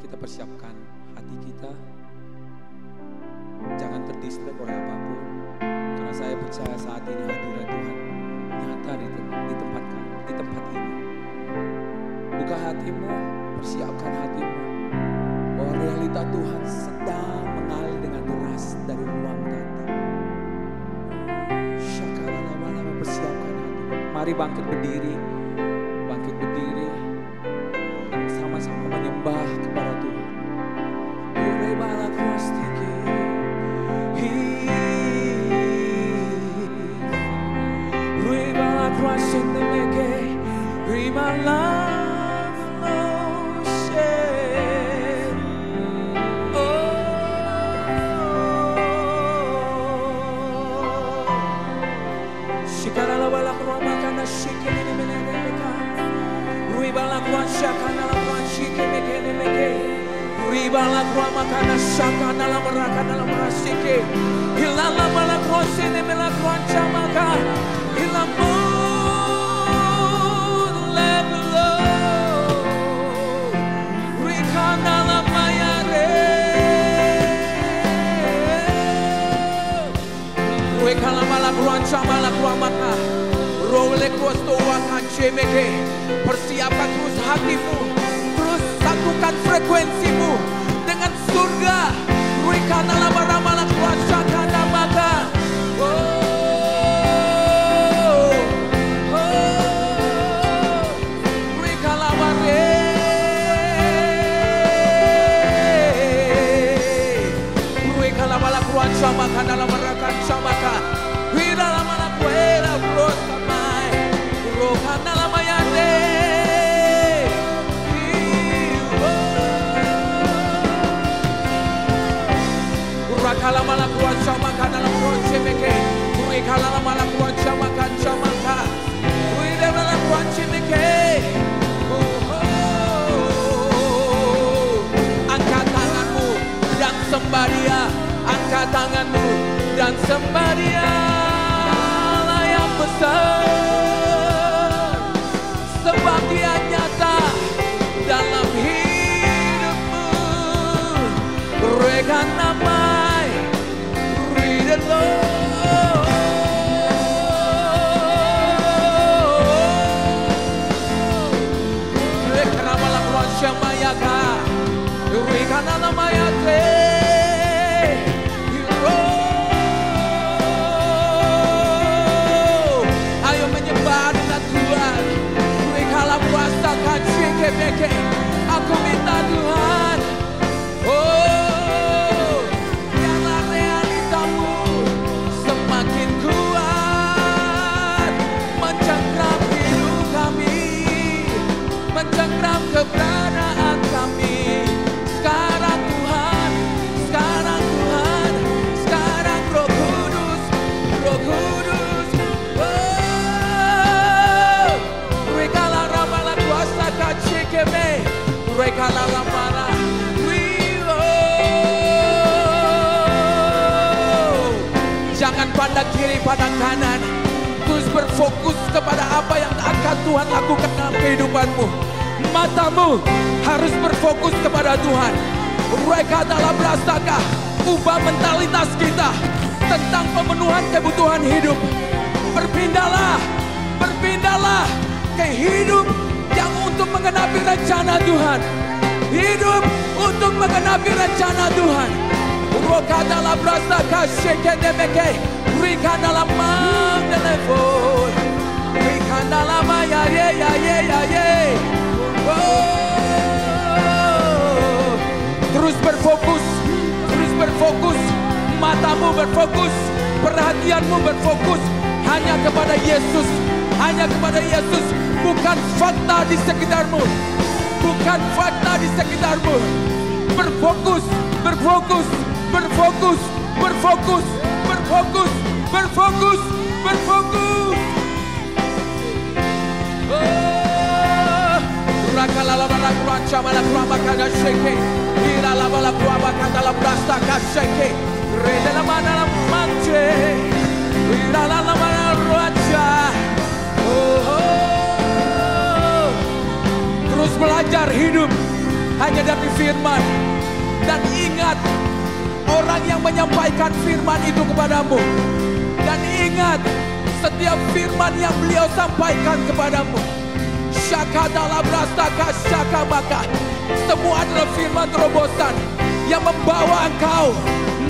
kita persiapkan hati kita. Jangan terdistract oleh apapun. Karena saya percaya saat ini hadirat Tuhan nyata di tempat ini. Buka hatimu, persiapkan hatimu. Bahwa realita Tuhan sedang mengalir dengan deras dari ruang tadi. Syakala-lama-lama persiapkan hatimu. Mari bangkit berdiri. Dan sama-sama menyembah kepada Tuhan. Persiapkan terus hatimu, terus satukan frekuensimu dengan surga. Angkat tanganmu dan sembah Dia. Angkat tanganmu dan sembah Dia yang besar, sebab Dia nyata dalam hidupmu. Berikan namai read Lord. Berikan nama lakuan syamayaka. Berikan nama yate. Ayo menyembah dengan Tuhan. Berikanlah puasa kaji kebeke. Aku minta Tuhan. Oh, biarlah realitamu semakin kuat mencengkram hidup kami, mencengkram keberadaan kami. Sekarang Tuhan, sekarang Tuhan, sekarang Roh Kudus, Roh Kudus. Oh, berikanlah ramalan kuasa kaji kebe, berikanlah ramalan. Jangan pandang kiri, pandang kanan. Terus berfokus kepada apa yang akan Tuhan lakukan dalam kehidupanmu. Matamu harus berfokus kepada Tuhan. Mereka dalam rasakah ubah mentalitas kita tentang pemenuhan kebutuhan hidup. Berpindahlah, berpindahlah ke hidup yang untuk menggenapi rencana Tuhan. Hidup untuk menggenapi rencana Tuhan. Roka dalam rasa kasih kendemeke, berikan dalam menelpon, berikan dalam ya ye ya ye ya ye. Oh, terus berfokus, matamu berfokus, perhatianmu berfokus hanya kepada Yesus, hanya kepada Yesus, bukan fakta di sekitarmu, bukan fakta di sekitarmu. Berfokus, berfokus. Berfokus, berfokus, berfokus, berfokus, berfokus. Rakalala kuanca mana kuama kada shake. Ira la bala kuama kada la brasta kada shake. Rede la mana la manche. Ira la mana ruacha. Oh. Terus belajar hidup hanya dari firman. Dan ingat orang yang menyampaikan firman itu kepadamu. Dan ingat setiap firman yang beliau sampaikan kepadamu. Syakadalah brastaka syakamaka. Semua adalah firman terobosan yang membawa engkau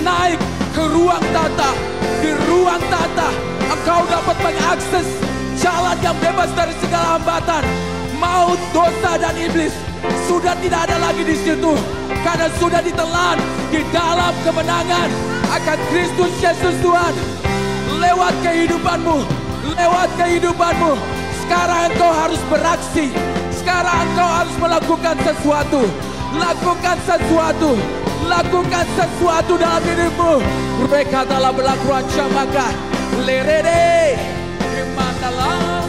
naik ke ruang tata. Di ruang tata engkau dapat mengakses jalan yang bebas dari segala hambatan. Maut, dosa dan iblis sudah tidak ada lagi di situ, karena sudah ditelan di dalam kemenangan akan Kristus Yesus Tuhan. Lewat kehidupanmu, sekarang engkau harus beraksi. Sekarang engkau harus melakukan sesuatu. Lakukan sesuatu dalam hidupmu. Mereka telah berlakuan syamaka lerede imandalam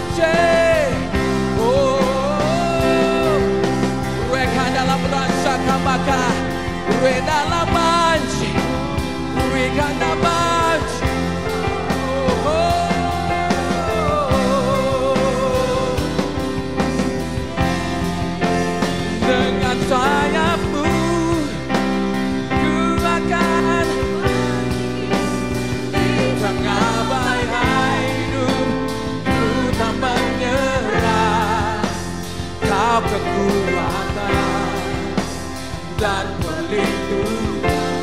mereka dalam rasa kamaka dalam manji mereka manji dengan sayapmu ku akan tengah bahaya hidup ku tak menyerah. Kau kekuatan dan perlindungan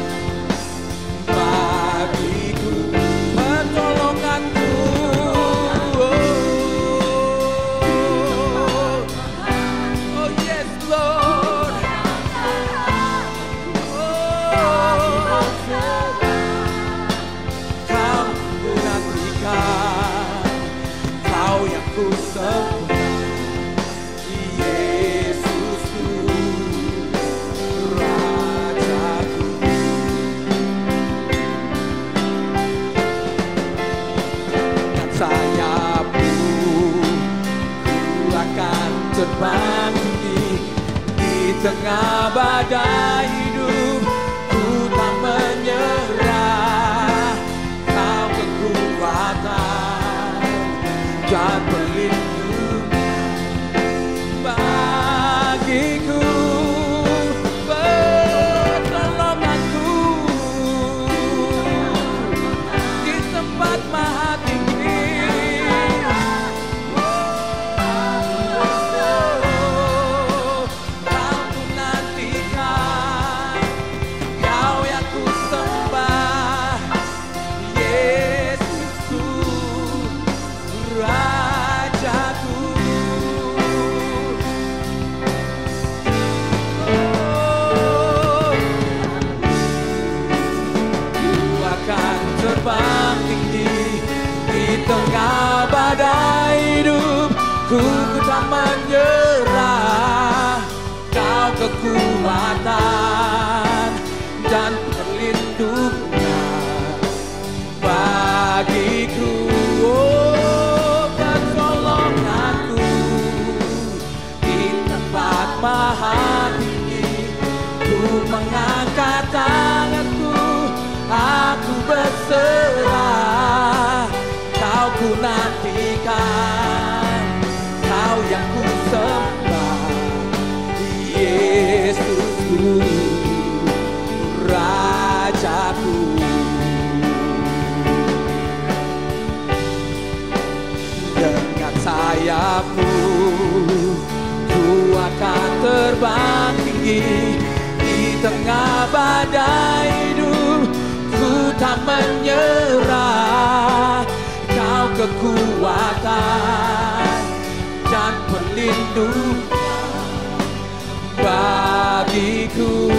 bagiku, pertolonganku. Oh yes Lord. Kau ku nantikan, Kau yang ku sembah. Terbang tinggi di tengah badai hidup, ku tak menyerah. Kau kekuatan dan perlindungan bagiku, pertolonganku di tempat maha tinggi. Tengah badai hidup, ku tak menyerah. Kau kekuatan dan perlindungan bagiku, oh pertolonganku di tempat maha tinggi. Ku mengangkat tanganku, aku berserah. Kau ku nantikan, Kau yang ku sembah, Yesusku, Rajaku. Dengan sayapmu ku akan terbang tinggi di tengah badai hidup, ku tak menyerah. Kau kekuatan dan perlindungan bagiku,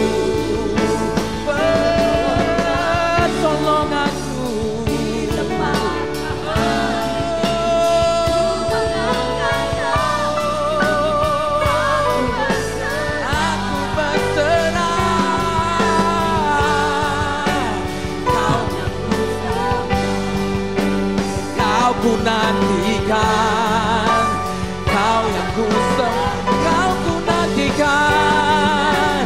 pertolonganku di tempat aku berserah. Kau ku nantikan, Kau yang ku sembah, Kau ku nantikan,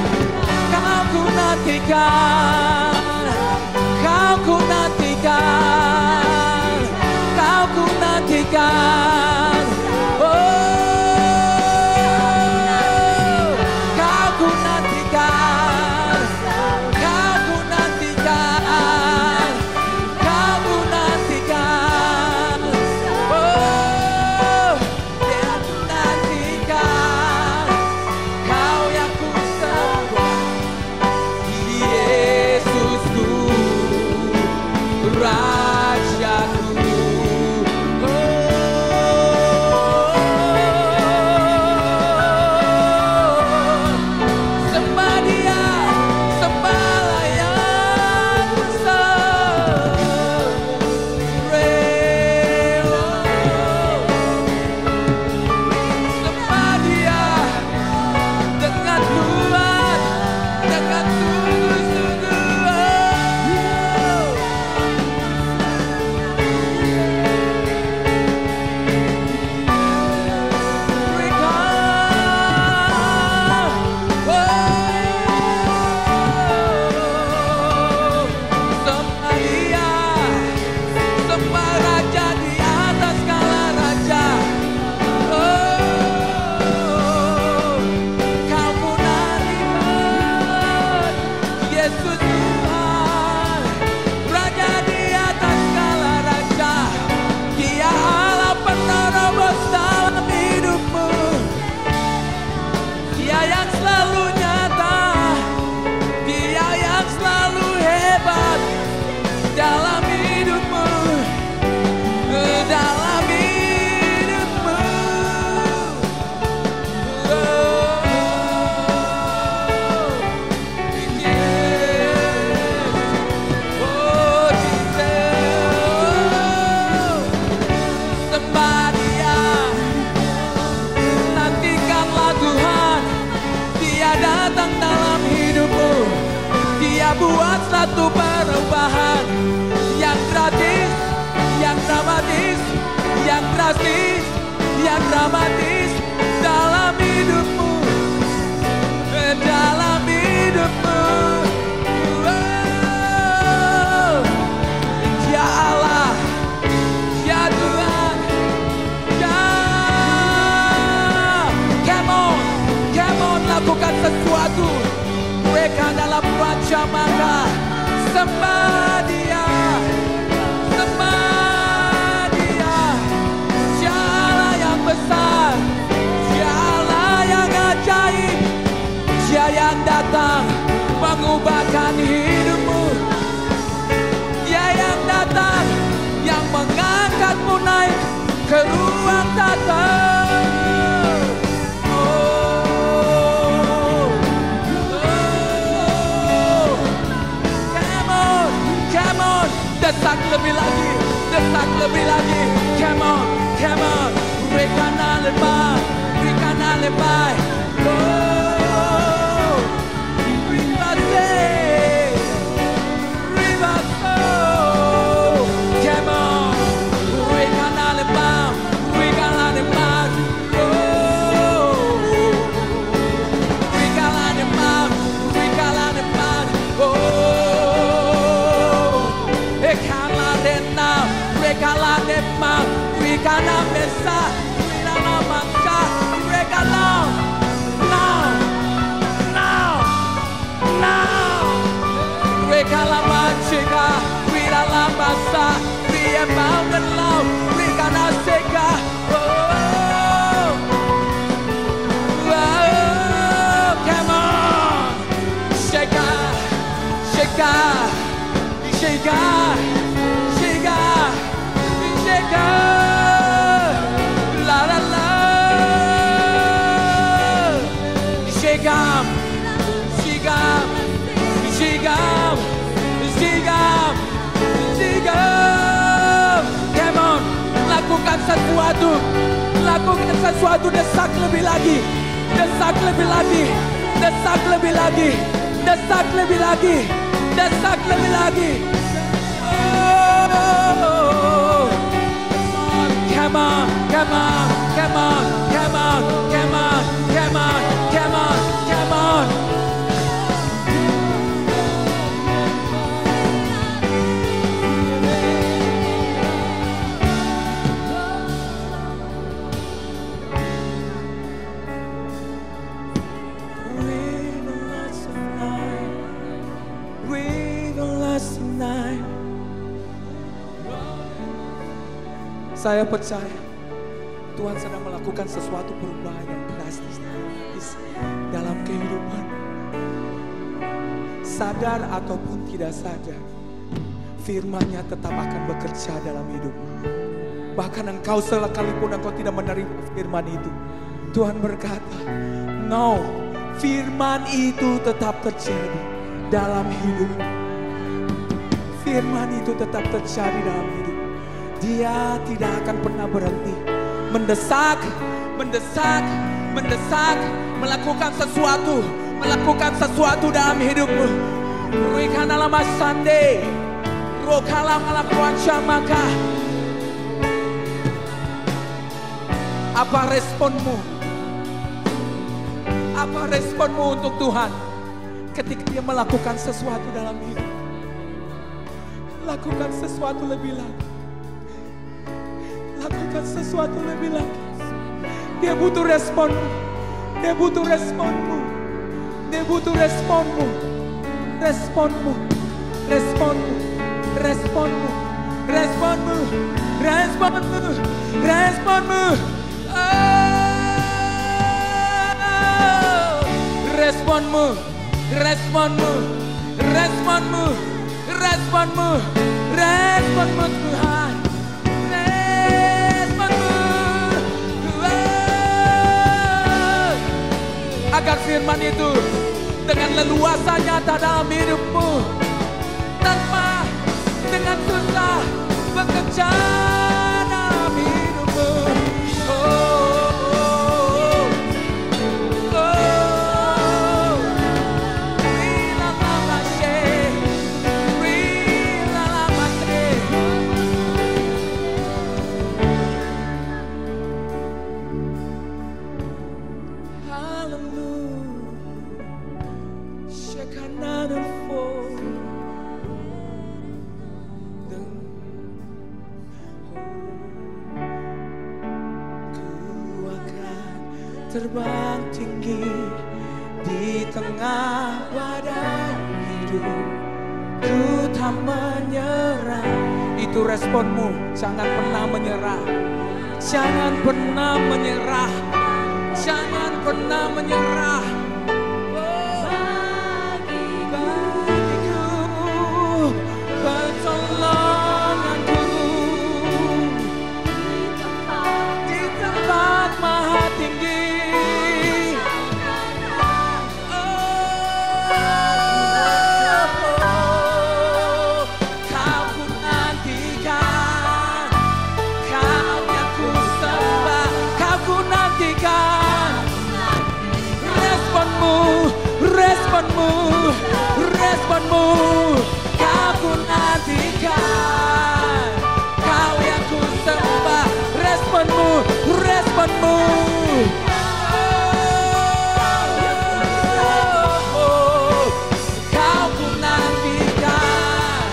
Dia yang selalu nyata, Dia yang selalu hebat dalam hidupmu, dalam hidupmu. Oh Jesus, sembah Dia, nantikanlah Tuhan. Dia datang dalam hidupmu, Dia buat satu perubahan yang gratis, yang dramatis, yang drastis, yang dramatis dalam hidupmu, dalam hidupmu. Oh, Ya Allah, Ya Tuhan, Ya. Come on, lakukan sesuatu. Mereka dalam wajah maka sembah Dia, sembah Dia. Dia Allah yang besar, Dia Allah yang ajaib, Dia yang datang mengubahkan hidupmu, Dia yang datang yang mengangkatmu naik ke ruang tata. Desak lebih lagi, desak lebih lagi. Come on, come on. Berikan lebih, berikan lebih. Oh, ribase, ribase. Come on, berikan lebih, berikan lebih. Oh, berikan lebih, berikan lebih. Oh. Rekala nema, rekala mesa, rekala mangsa, rekala now. Rekala manchika, rekala masa, rekala now, rekala seka. Oh, come on, shake, shake, shake. La la la, shake up, shake up, shake up, shake up, shake up. Come on, lakukan sesuatu, lakukan sesuatu. Desak lebih lagi, desak lebih lagi, desak lebih lagi, desak lebih lagi, desak lebih lagi. Oh. Come on, come on, come on, come on, come on, come on, come on, come on. Saya percaya Tuhan sedang melakukan sesuatu perubahan yang drastis dalam kehidupan. Sadar ataupun tidak sadar, firman-Nya tetap akan bekerja dalam hidupmu. Bahkan engkau sekalipun engkau tidak menerima firman itu, Tuhan berkata, no, firman itu tetap terjadi dalam hidupmu. Firman itu tetap terjadi dalam hidupmu. Dia tidak akan pernah berhenti mendesak, mendesak, mendesak, melakukan sesuatu dalam hidupmu. Berikan alam asande, rokalam alam kuaca maka. Apa responmu? Apa responmu untuk Tuhan ketika Dia melakukan sesuatu dalam hidup? Lakukan sesuatu lebih lagi. Lakukan sesuatu lebih lagi. Dia butuh responmu. Dia butuh responmu. Dia butuh responmu. Responmu. Responmu. Responmu. Responmu. Responmu. Responmu. Oh. responmu, responmu, responmu, responmu Tuhan, responmu. Agar firman itu dengan leluasa nyata dalam hidupmu, tanpa dengan susah bekerja dalam hidupmu. Terbang tinggi di tengah badai hidup, ku tak menyerah. Itu responmu, jangan pernah menyerah, jangan pernah menyerah, jangan pernah menyerah. Bagiku pertolonganku di tempat maha tinggi. Responmu, responmu, kau ku nantikan, kau yang ku sembah. Responmu, responmu, kau ku nantikan,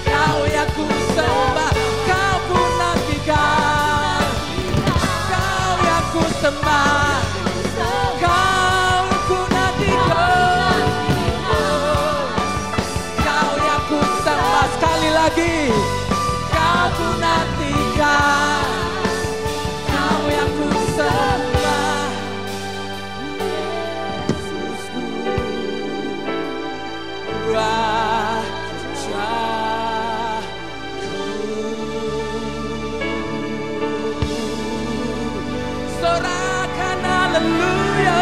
kau yang ku sembah, kau ku nantikan, kau yang ku sembah. Sekali lagi, kau ku nantikan, kau yang ku sembah, Yesusku, Rajaku. Sorakan haleluya,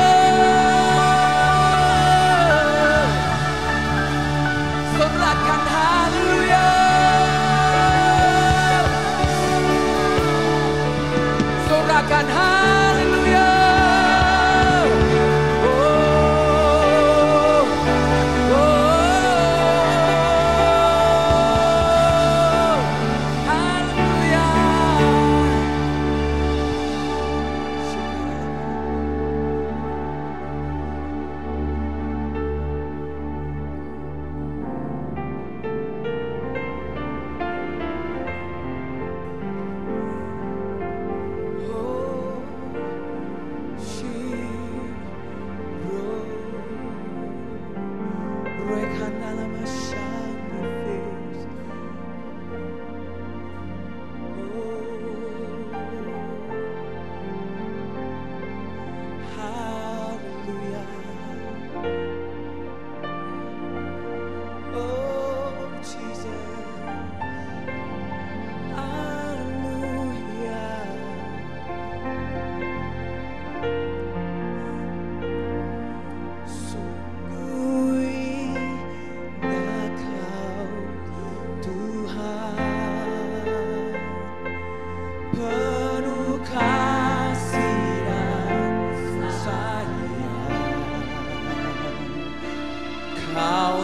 sorakan haleluya, sorakan haleluya.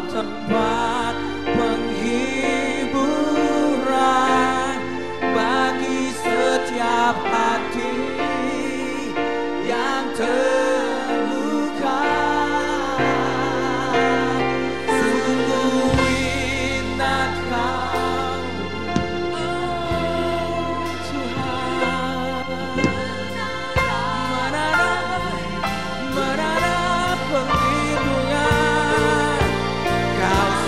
Tempat penghiburan bagi setiap hati yang terluka. Sungguh indah Kau, oh Tuhan. Mana perlindungan Kau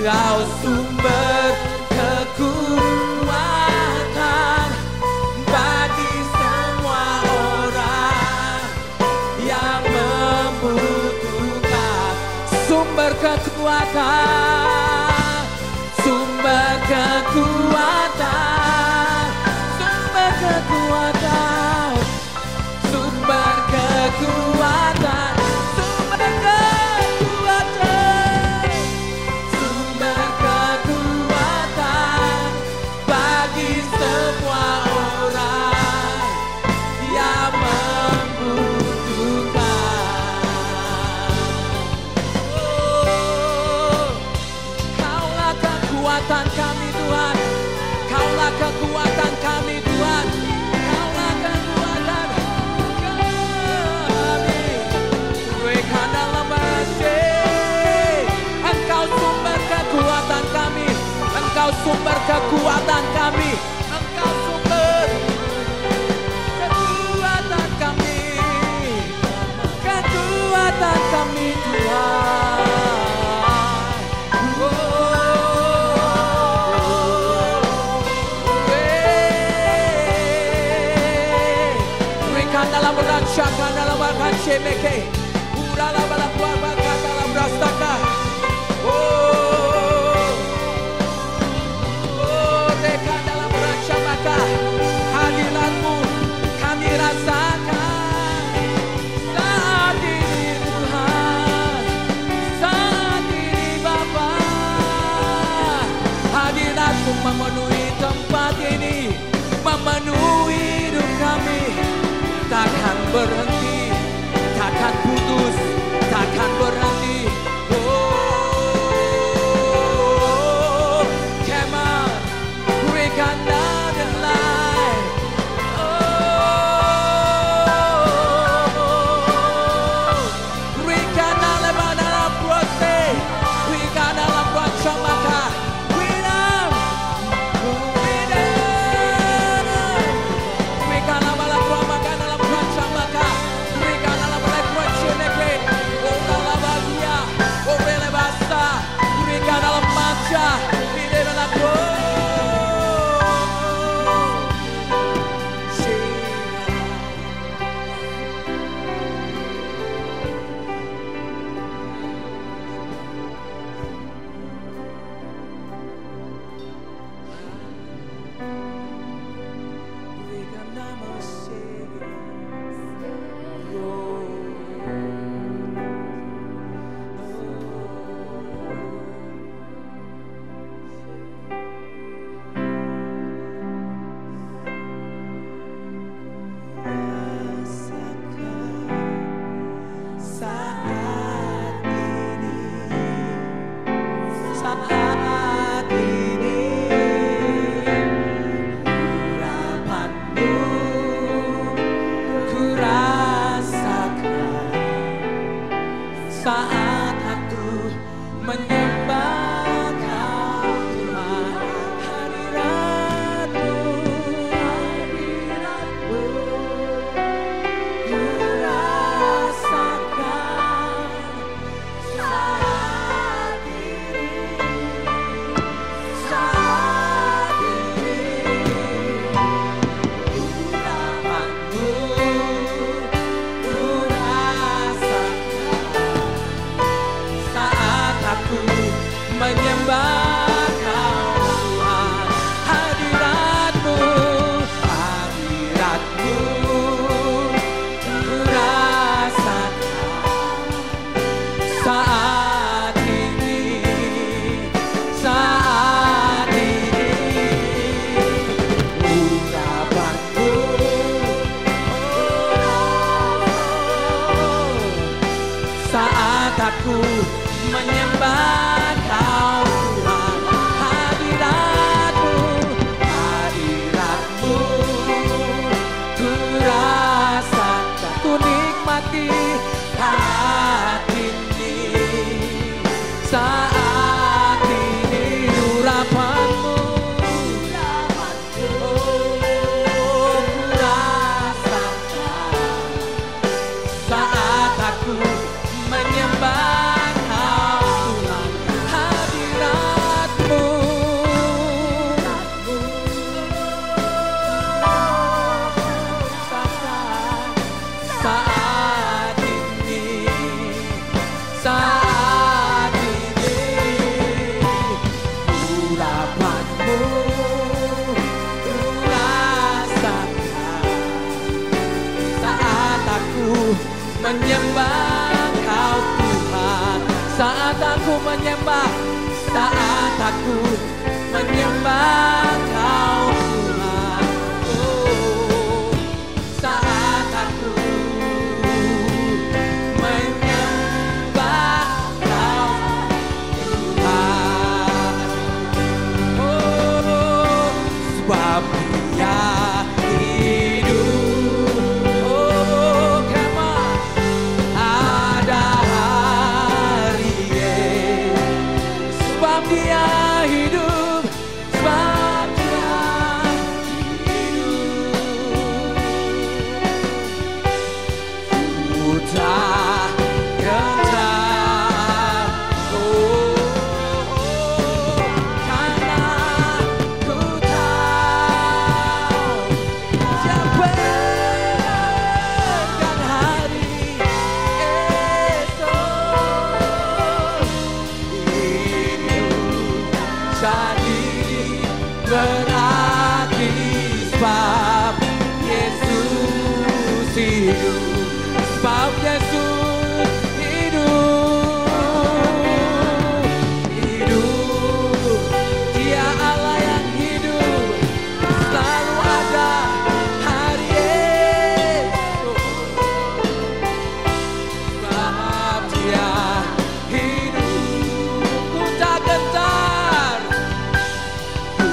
Kau sumber kekuatan bagi semua orang yang membutuhkan. Sumber kekuatan, sumber kekuatan, sumber kekuatan, sumber kekuatan, sumber kekuatan, sumber kekuatan bagi semua orang yang membutuhkan. Oh, Kaulah kekuatan kami Tuhan, Kaulah kekuatan kami Tuhan, Kaulah kekuatan kami. Rekana lamase, Engkau sumber kekuatan kami, Engkau sumber kekuatan kami, Engkau sumber kekuatan kami, kekuatan kami Tuhan. Dalam rancangan dalam akan cemeke, urala bala kuaba kata dalam rastaka. Reka dalam rancangan maka hadiratmu kami rasakan saat ini Tuhan, saat ini Bapa. Hadiratmu memenuhi tempat ini, memenuhi hidup kami. Takkan berhenti, takkan putus, takkan berhenti. Oh, come on, break another life. Oh, break another proses, break another proses maka. Saat aku menyembah Kau Tuhan, hadirat-Mu, hadirat-Mu, ku rasakan saat ini, saat ini, urapan-Mu, ku rasakan saat aku menyembah Kau Tuhan, hadirat-Mu, hadirat-Mu, ku rasakan saat ini, saat ini, urapan-Mu, saat aku menyembah Kau Tuhan, hadirat-Mu, hadirat-Mu, ku rasakan, ku nikmati saat ini, saat ini, urapan-Mu, oh, ku rasakan saat aku menyembah Kau Tuhan, hadirat menyembah Kau Tuhan. Saat aku menyembah, saat aku menyembah Kau Tuhan. Oh, saat aku menyembah Kau Tuhan. Oh, sebab Dia hidup. Oh, come on. Ada hari sebab Dia hidup, sebab Dia hidup. Ku tak gentar, karena ku tahu Dia berikan hari esok. Hidup jadi berarti sebab Yesus hidup, sebab Yesus hidup. Hidup, Dia Allah yang hidup, selalu ada hari esok. Sebab Dia hidup, ku tak gentar, ku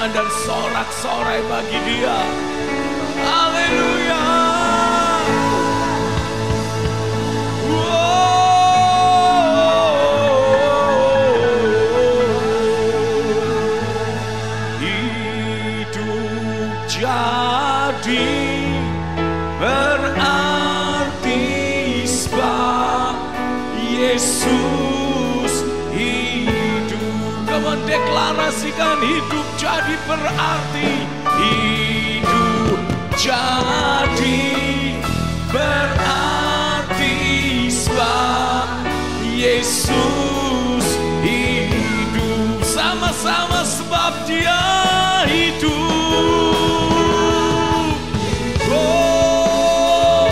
tangan dan sorak-sorai bagi Dia. Haleluya. Hidup jadi berarti sebab Yesus hidup. Kamu deklarasikan hidup jadi berarti. Hidup jadi berarti sebab Yesus hidup. Sama-sama sebab Dia hidup. Oh,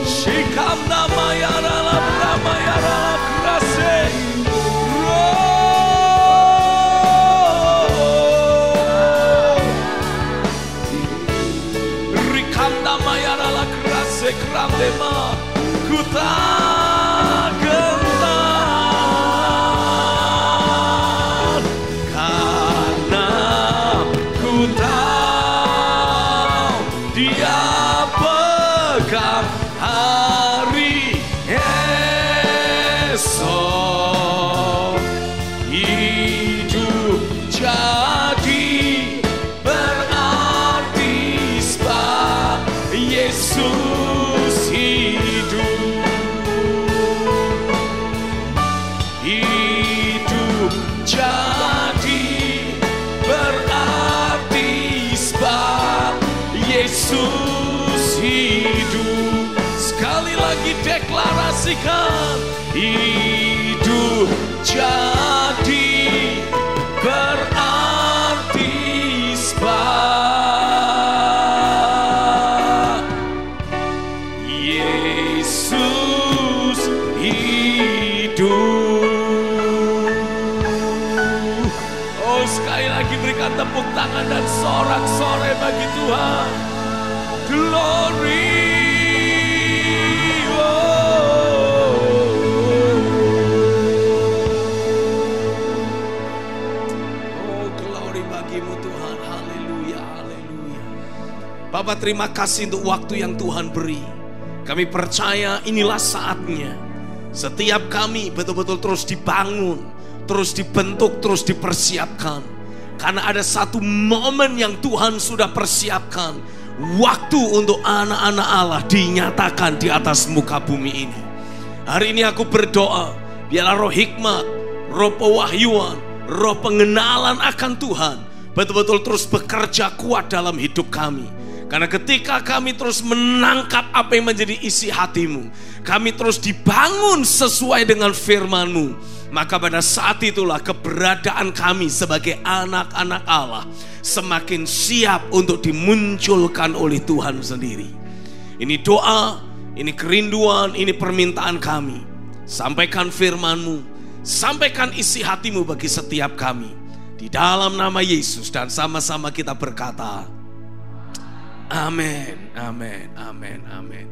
Shikam namayara la pramayara la krase. Rikam namayara la krase kram dema kuta. Hari esok hidup jadi berarti sebab Yesus hidup. Hidup jadi berarti sebab Yesus hidup. Sekali lagi deklarasikan. Hidup jadi berarti sebab Yesus hidup. Oh, sekali lagi berikan tepuk tangan dan sorak-sorai bagi Tuhan. Glory. Bapa, terima kasih untuk waktu yang Tuhan beri. Kami percaya inilah saatnya. Setiap kami betul-betul terus dibangun, terus dibentuk, terus dipersiapkan. Karena ada satu momen yang Tuhan sudah persiapkan. Waktu untuk anak-anak Allah dinyatakan di atas muka bumi ini. Hari ini aku berdoa, biarlah roh hikmat, roh pewahyuan, roh pengenalan akan Tuhan betul-betul terus bekerja kuat dalam hidup kami. Karena ketika kami terus menangkap apa yang menjadi isi hatimu, kami terus dibangun sesuai dengan firman-Mu, maka pada saat itulah keberadaan kami sebagai anak-anak Allah semakin siap untuk dimunculkan oleh Tuhan sendiri. Ini doa, ini kerinduan, ini permintaan kami. Sampaikan firman-Mu, sampaikan isi hatimu bagi setiap kami. Di dalam nama Yesus, dan sama-sama kita berkata, amin, amin, amin, amin.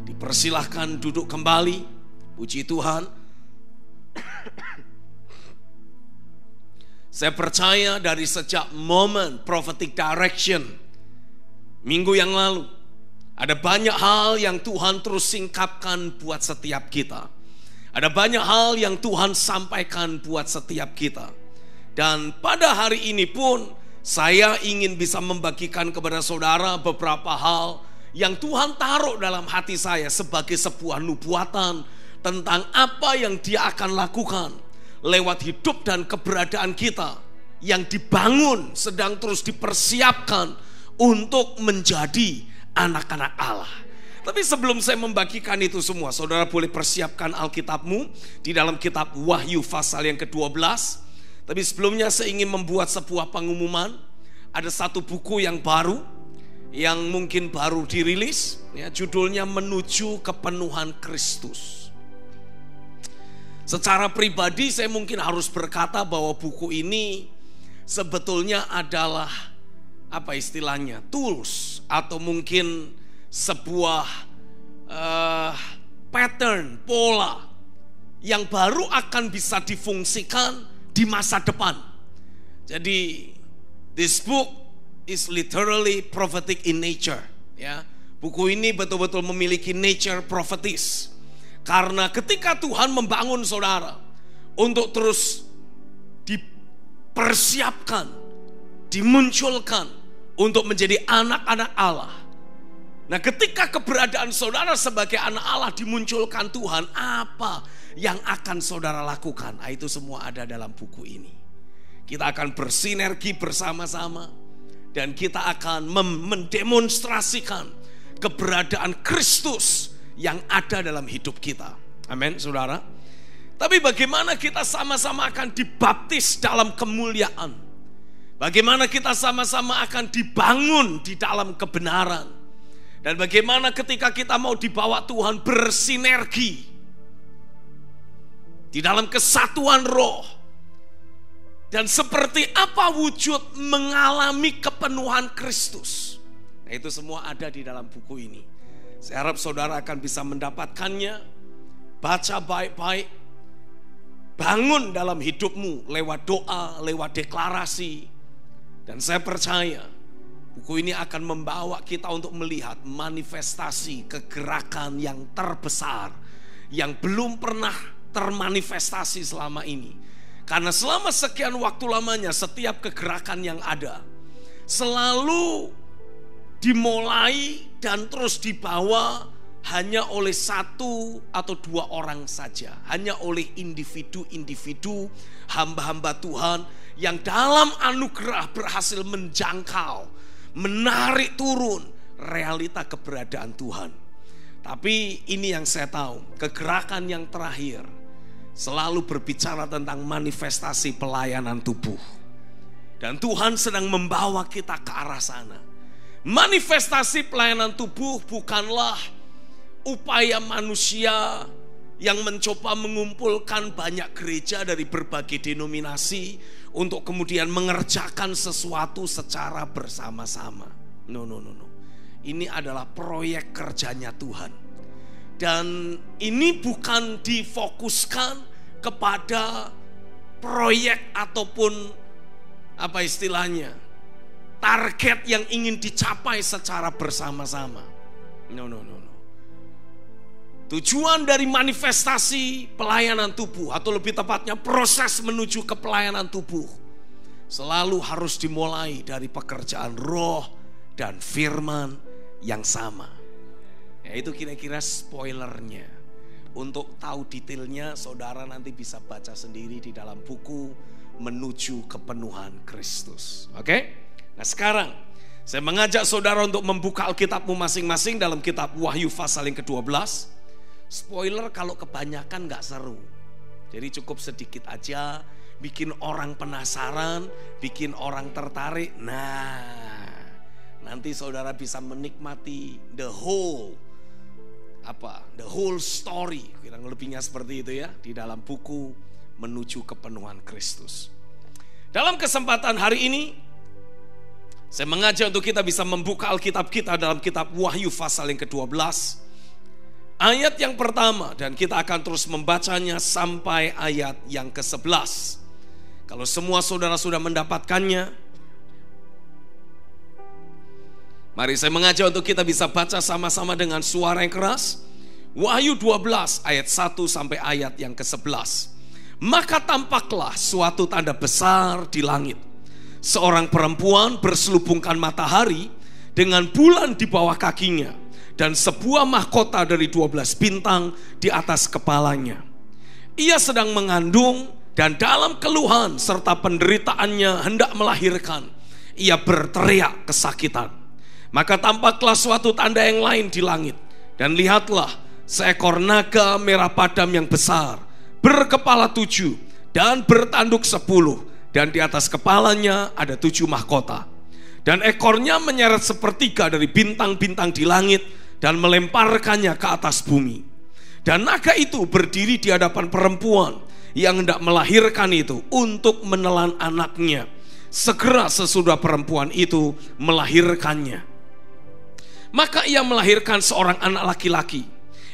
Dipersilahkan duduk kembali. Puji Tuhan. Saya percaya dari sejak momen prophetic direction minggu yang lalu, ada banyak hal yang Tuhan terus singkapkan buat setiap kita. Ada banyak hal yang Tuhan sampaikan buat setiap kita. Dan pada hari ini pun saya ingin bisa membagikan kepada saudara beberapa hal yang Tuhan taruh dalam hati saya sebagai sebuah nubuatan tentang apa yang Dia akan lakukan lewat hidup dan keberadaan kita yang dibangun, sedang terus dipersiapkan untuk menjadi anak-anak Allah. Tapi sebelum saya membagikan itu semua, saudara boleh persiapkan Alkitabmu di dalam kitab Wahyu pasal yang ke-12. Tapi sebelumnya saya ingin membuat sebuah pengumuman. Ada satu buku yang baru, yang mungkin baru dirilis, ya, judulnya Menuju Kepenuhan Kristus. Secara pribadi saya mungkin harus berkata bahwa buku ini sebetulnya adalah apa istilahnya, tools atau mungkin sebuah pattern, pola yang baru akan bisa difungsikan di masa depan. Jadi This book is literally prophetic in nature. Ya, buku ini betul-betul memiliki nature prophetis. Karena ketika Tuhan membangun saudara untuk terus dipersiapkan, dimunculkan untuk menjadi anak-anak Allah. Nah, ketika keberadaan saudara sebagai anak Allah dimunculkan Tuhan, apa yang akan saudara lakukan? Itu semua ada dalam buku ini. Kita akan bersinergi bersama-sama dan kita akan mendemonstrasikan keberadaan Kristus yang ada dalam hidup kita. Amin, saudara. Tapi bagaimana kita sama-sama akan dibaptis dalam kemuliaan? Bagaimana kita sama-sama akan dibangun di dalam kebenaran? Dan bagaimana ketika kita mau dibawa Tuhan bersinergi di dalam kesatuan roh? Dan seperti apa wujud mengalami kepenuhan Kristus? Nah, itu semua ada di dalam buku ini. Saya harap saudara akan bisa mendapatkannya. Baca baik-baik. Bangun dalam hidupmu lewat doa, lewat deklarasi. Dan saya percaya buku ini akan membawa kita untuk melihat manifestasi kegerakan yang terbesar yang belum pernah termanifestasi selama ini. Karena selama sekian waktu lamanya setiap kegerakan yang ada selalu dimulai dan terus dibawa hanya oleh satu atau dua orang saja. Hanya oleh individu-individu, hamba-hamba Tuhan yang dalam anugerah berhasil menjangkau, menarik turun realita keberadaan Tuhan. Tapi ini yang saya tahu, kegerakan yang terakhir selalu berbicara tentang manifestasi pelayanan tubuh. Dan Tuhan sedang membawa kita ke arah sana. Manifestasi pelayanan tubuh bukanlah upaya manusia yang mencoba mengumpulkan banyak gereja dari berbagai denominasi untuk kemudian mengerjakan sesuatu secara bersama-sama. No. Ini adalah proyek kerjanya Tuhan. Dan ini bukan difokuskan kepada proyek ataupun apa istilahnya, target yang ingin dicapai secara bersama-sama. No. Tujuan dari manifestasi pelayanan tubuh, atau lebih tepatnya proses menuju ke pelayanan tubuh, selalu harus dimulai dari pekerjaan roh dan firman yang sama. Ya, itu kira-kira spoilernya. Untuk tahu detailnya, saudara nanti bisa baca sendiri di dalam buku Menuju Kepenuhan Kristus. Oke? Nah, sekarang saya mengajak saudara untuk membuka Alkitabmu masing-masing dalam kitab Wahyu pasal yang ke-12. Spoiler kalau kebanyakan gak seru. Jadi cukup sedikit aja, bikin orang penasaran, bikin orang tertarik. Nah, nanti saudara bisa menikmati the whole story, kurang lebihnya seperti itu ya, di dalam buku Menuju Kepenuhan Kristus. Dalam kesempatan hari ini, saya mengajak untuk kita bisa membuka Alkitab kita dalam kitab Wahyu pasal yang ke-12. Ayat yang pertama, dan kita akan terus membacanya sampai ayat yang ke-11. Kalau semua saudara sudah mendapatkannya, mari saya mengajak untuk kita bisa baca sama-sama dengan suara yang keras. Wahyu 12 ayat 1 sampai ayat yang ke-11. Maka tampaklah suatu tanda besar di langit. Seorang perempuan berselubungkan matahari dengan bulan di bawah kakinya, dan sebuah mahkota dari 12 bintang di atas kepalanya. Ia sedang mengandung, dan dalam keluhan serta penderitaannya hendak melahirkan, ia berteriak kesakitan. Maka tampaklah suatu tanda yang lain di langit, dan lihatlah seekor naga merah padam yang besar, berkepala 7 dan bertanduk 10, dan di atas kepalanya ada 7 mahkota. Dan ekornya menyeret sepertiga dari bintang-bintang di langit dan melemparkannya ke atas bumi. Dan naga itu berdiri di hadapan perempuan yang hendak melahirkan itu untuk menelan anaknya. Segera sesudah perempuan itu melahirkannya, maka ia melahirkan seorang anak laki-laki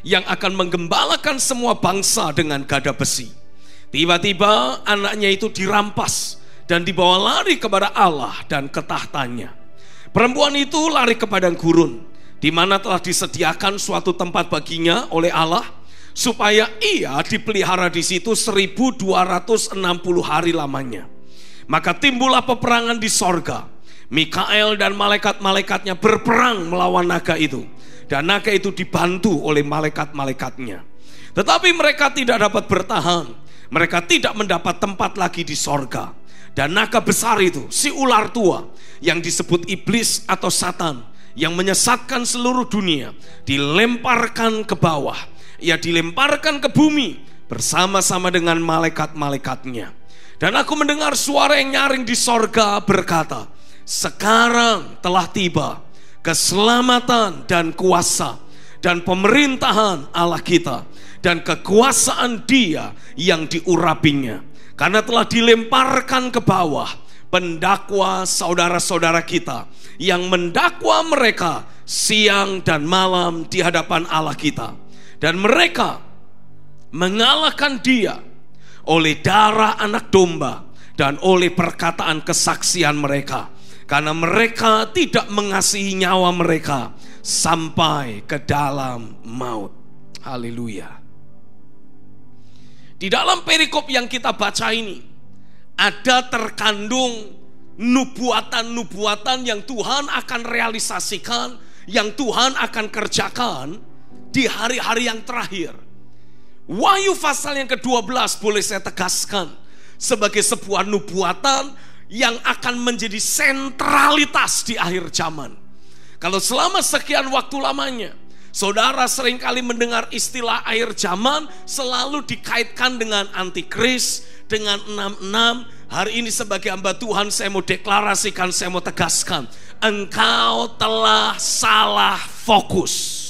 yang akan menggembalakan semua bangsa dengan gada besi. Tiba-tiba anaknya itu dirampas dan dibawa lari kepada Allah dan ketahtanya. Perempuan itu lari ke padang gurun, di mana telah disediakan suatu tempat baginya oleh Allah, supaya ia dipelihara di situ 1260 hari lamanya. Maka timbullah peperangan di sorga. Mikael dan malaikat-malaikatnya berperang melawan naga itu, dan naga itu dibantu oleh malaikat-malaikatnya. Tetapi mereka tidak dapat bertahan. Mereka tidak mendapat tempat lagi di sorga. Dan naga besar itu, si ular tua yang disebut iblis atau Satan, yang menyesatkan seluruh dunia, dilemparkan ke bawah. Ia dilemparkan ke bumi bersama-sama dengan malaikat-malaikatnya. Dan aku mendengar suara yang nyaring di sorga berkata, sekarang telah tiba keselamatan dan kuasa dan pemerintahan Allah kita dan kekuasaan Dia yang diurapinya, karena telah dilemparkan ke bawah pendakwa saudara-saudara kita yang mendakwa mereka siang dan malam di hadapan Allah kita. Dan mereka mengalahkan Dia oleh darah anak domba dan oleh perkataan kesaksian mereka, karena mereka tidak mengasihi nyawa mereka sampai ke dalam maut. Haleluya. Di dalam perikop yang kita baca ini ada terkandung nubuatan-nubuatan yang Tuhan akan realisasikan, yang Tuhan akan kerjakan di hari-hari yang terakhir. Wahyu pasal yang ke-12 boleh saya tegaskan sebagai sebuah nubuatan yang akan menjadi sentralitas di akhir zaman. Kalau selama sekian waktu lamanya saudara seringkali mendengar istilah akhir zaman, selalu dikaitkan dengan antikris, dengan 66. Hari ini sebagai hamba Tuhan saya mau deklarasikan, saya mau tegaskan, engkau telah salah fokus.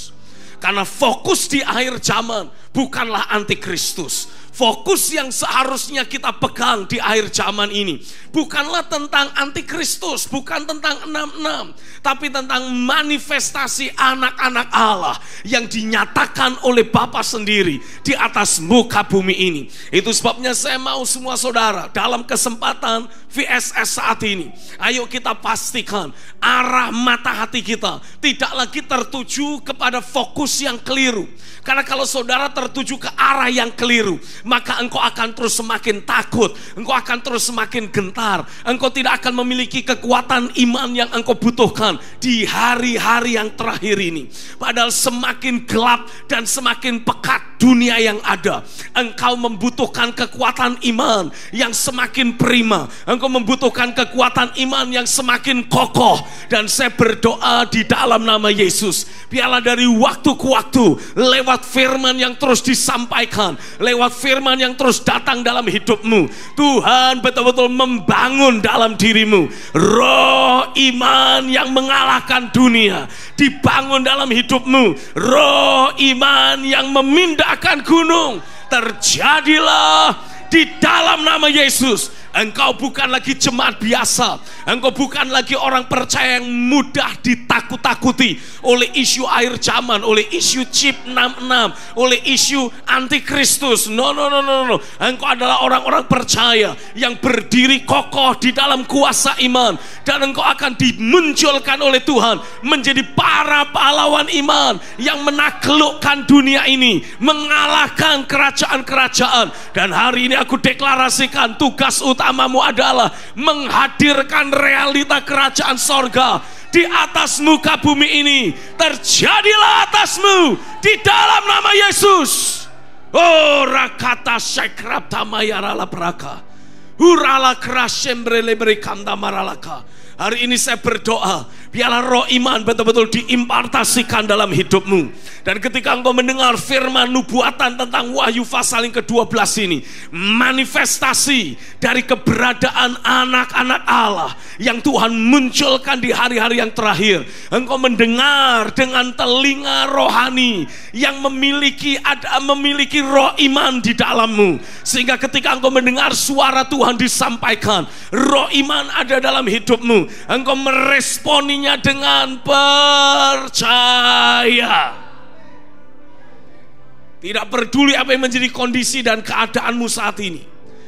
Karena fokus di akhir zaman bukanlah antikristus. Fokus yang seharusnya kita pegang di akhir zaman ini bukanlah tentang antikristus, bukan tentang 66, tapi tentang manifestasi anak-anak Allah yang dinyatakan oleh Bapa sendiri di atas muka bumi ini. Itu sebabnya saya mau semua saudara dalam kesempatan VSS saat ini, ayo kita pastikan arah mata hati kita tidak lagi tertuju kepada fokus yang keliru. Karena kalau saudara tertuju ke arah yang keliru, maka engkau akan terus semakin takut, engkau akan terus semakin gentar, engkau tidak akan memiliki kekuatan iman yang engkau butuhkan di hari-hari yang terakhir ini. Padahal semakin gelap dan semakin pekat dunia yang ada, engkau membutuhkan kekuatan iman yang semakin prima, engkau membutuhkan kekuatan iman yang semakin kokoh. Dan saya berdoa di dalam nama Yesus, biarlah dari waktu ke waktu, lewat firman yang terus disampaikan, lewat firman yang terus datang dalam hidupmu, Tuhan betul-betul membangun dalam dirimu roh iman yang mengalahkan dunia, dibangun dalam hidupmu roh iman yang memindahkan gunung. Terjadilah di dalam nama Yesus. Engkau bukan lagi jemaat biasa, engkau bukan lagi orang percaya yang mudah ditakut-takuti oleh isu akhir zaman, oleh isu chip 66, oleh isu antikristus. No. Engkau adalah orang-orang percaya yang berdiri kokoh di dalam kuasa iman, dan engkau akan dimunculkan oleh Tuhan menjadi para pahlawan iman yang menaklukkan dunia ini, mengalahkan kerajaan-kerajaan. Dan hari ini aku deklarasikan tugas utamamu adalah menghadirkan realita kerajaan sorga di atas muka bumi ini. Terjadilah atasmu di dalam nama Yesus. Oh rakata sekrap tamayarala beraka urala krasembrele berikanda maralaka. Hari ini saya berdoa, biarlah roh iman betul-betul diimpartasikan dalam hidupmu. Dan ketika engkau mendengar firman nubuatan tentang Wahyu pasal yang ke-12 ini, manifestasi dari keberadaan anak-anak Allah yang Tuhan munculkan di hari-hari yang terakhir, engkau mendengar dengan telinga rohani yang memiliki roh iman di dalammu. Sehingga ketika engkau mendengar suara Tuhan disampaikan, roh iman ada dalam hidupmu, engkau meresponinya dengan percaya. Tidak peduli apa yang menjadi kondisi dan keadaanmu saat ini,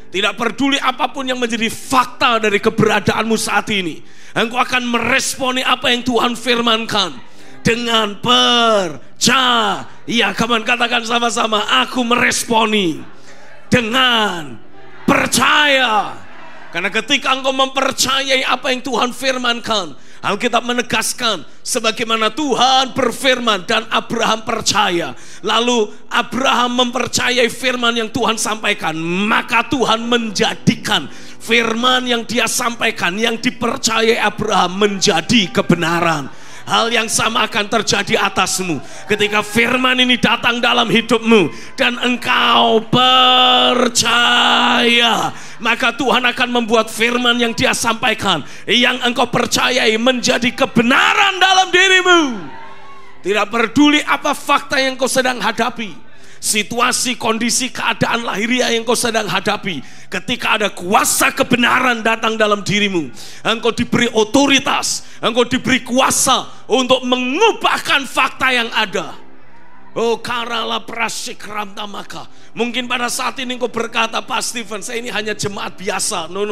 Tidak peduli apapun yang menjadi fakta dari keberadaanmu saat ini, engkau akan meresponi apa yang Tuhan firmankan dengan percaya. Kawan, katakan sama-sama, aku meresponi dengan percaya. Karena ketika engkau mempercayai apa yang Tuhan firmankan, Alkitab menegaskan sebagaimana Tuhan berfirman dan Abraham percaya, lalu Abraham mempercayai firman yang Tuhan sampaikan, maka Tuhan menjadikan firman yang dia sampaikan, yang dipercayai Abraham, menjadi kebenaran. Hal yang sama akan terjadi atasmu ketika firman ini datang dalam hidupmu dan engkau percaya. Maka Tuhan akan membuat firman yang dia sampaikan, yang engkau percayai, menjadi kebenaran dalam dirimu. Tidak peduli apa fakta yang kau sedang hadapi, situasi, kondisi, keadaan lahiriah yang kau sedang hadapi. Ketika ada kuasa kebenaran datang dalam dirimu, engkau diberi otoritas, engkau diberi kuasa untuk mengubahkan fakta yang ada. Oh, karala prasikram tamaka. Mungkin pada saat ini engkau berkata, Pak Stephen, saya ini hanya jemaat biasa. No.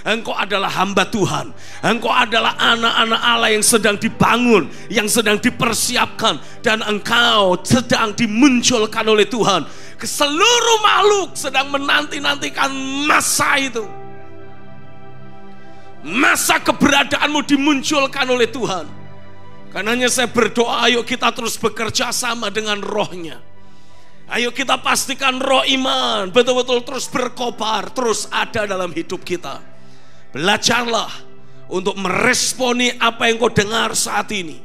Engkau adalah hamba Tuhan. Engkau adalah anak-anak Allah yang sedang dibangun, yang sedang dipersiapkan, dan engkau sedang dimunculkan oleh Tuhan. Seluruh makhluk sedang menanti-nantikan masa itu. Masa keberadaanmu dimunculkan oleh Tuhan. Karenanya saya berdoa, ayo kita terus bekerja sama dengan rohnya. Ayo kita pastikan roh iman betul-betul terus berkobar, terus ada dalam hidup kita. Belajarlah untuk meresponi apa yang kau dengar saat ini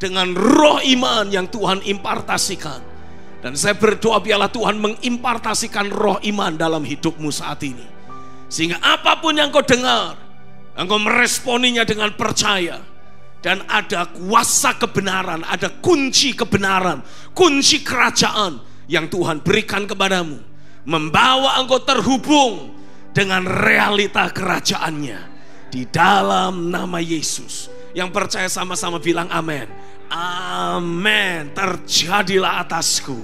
dengan roh iman yang Tuhan impartasikan. Dan saya berdoa biarlah Tuhan mengimpartasikan roh iman dalam hidupmu saat ini, sehingga apapun yang kau dengar, engkau meresponinya dengan percaya. Dan ada kuasa kebenaran, ada kunci kebenaran, kunci kerajaan yang Tuhan berikan kepadamu, membawa engkau terhubung dengan realita kerajaannya di dalam nama Yesus. Yang percaya sama-sama bilang amin. Amin. Terjadilah atasku.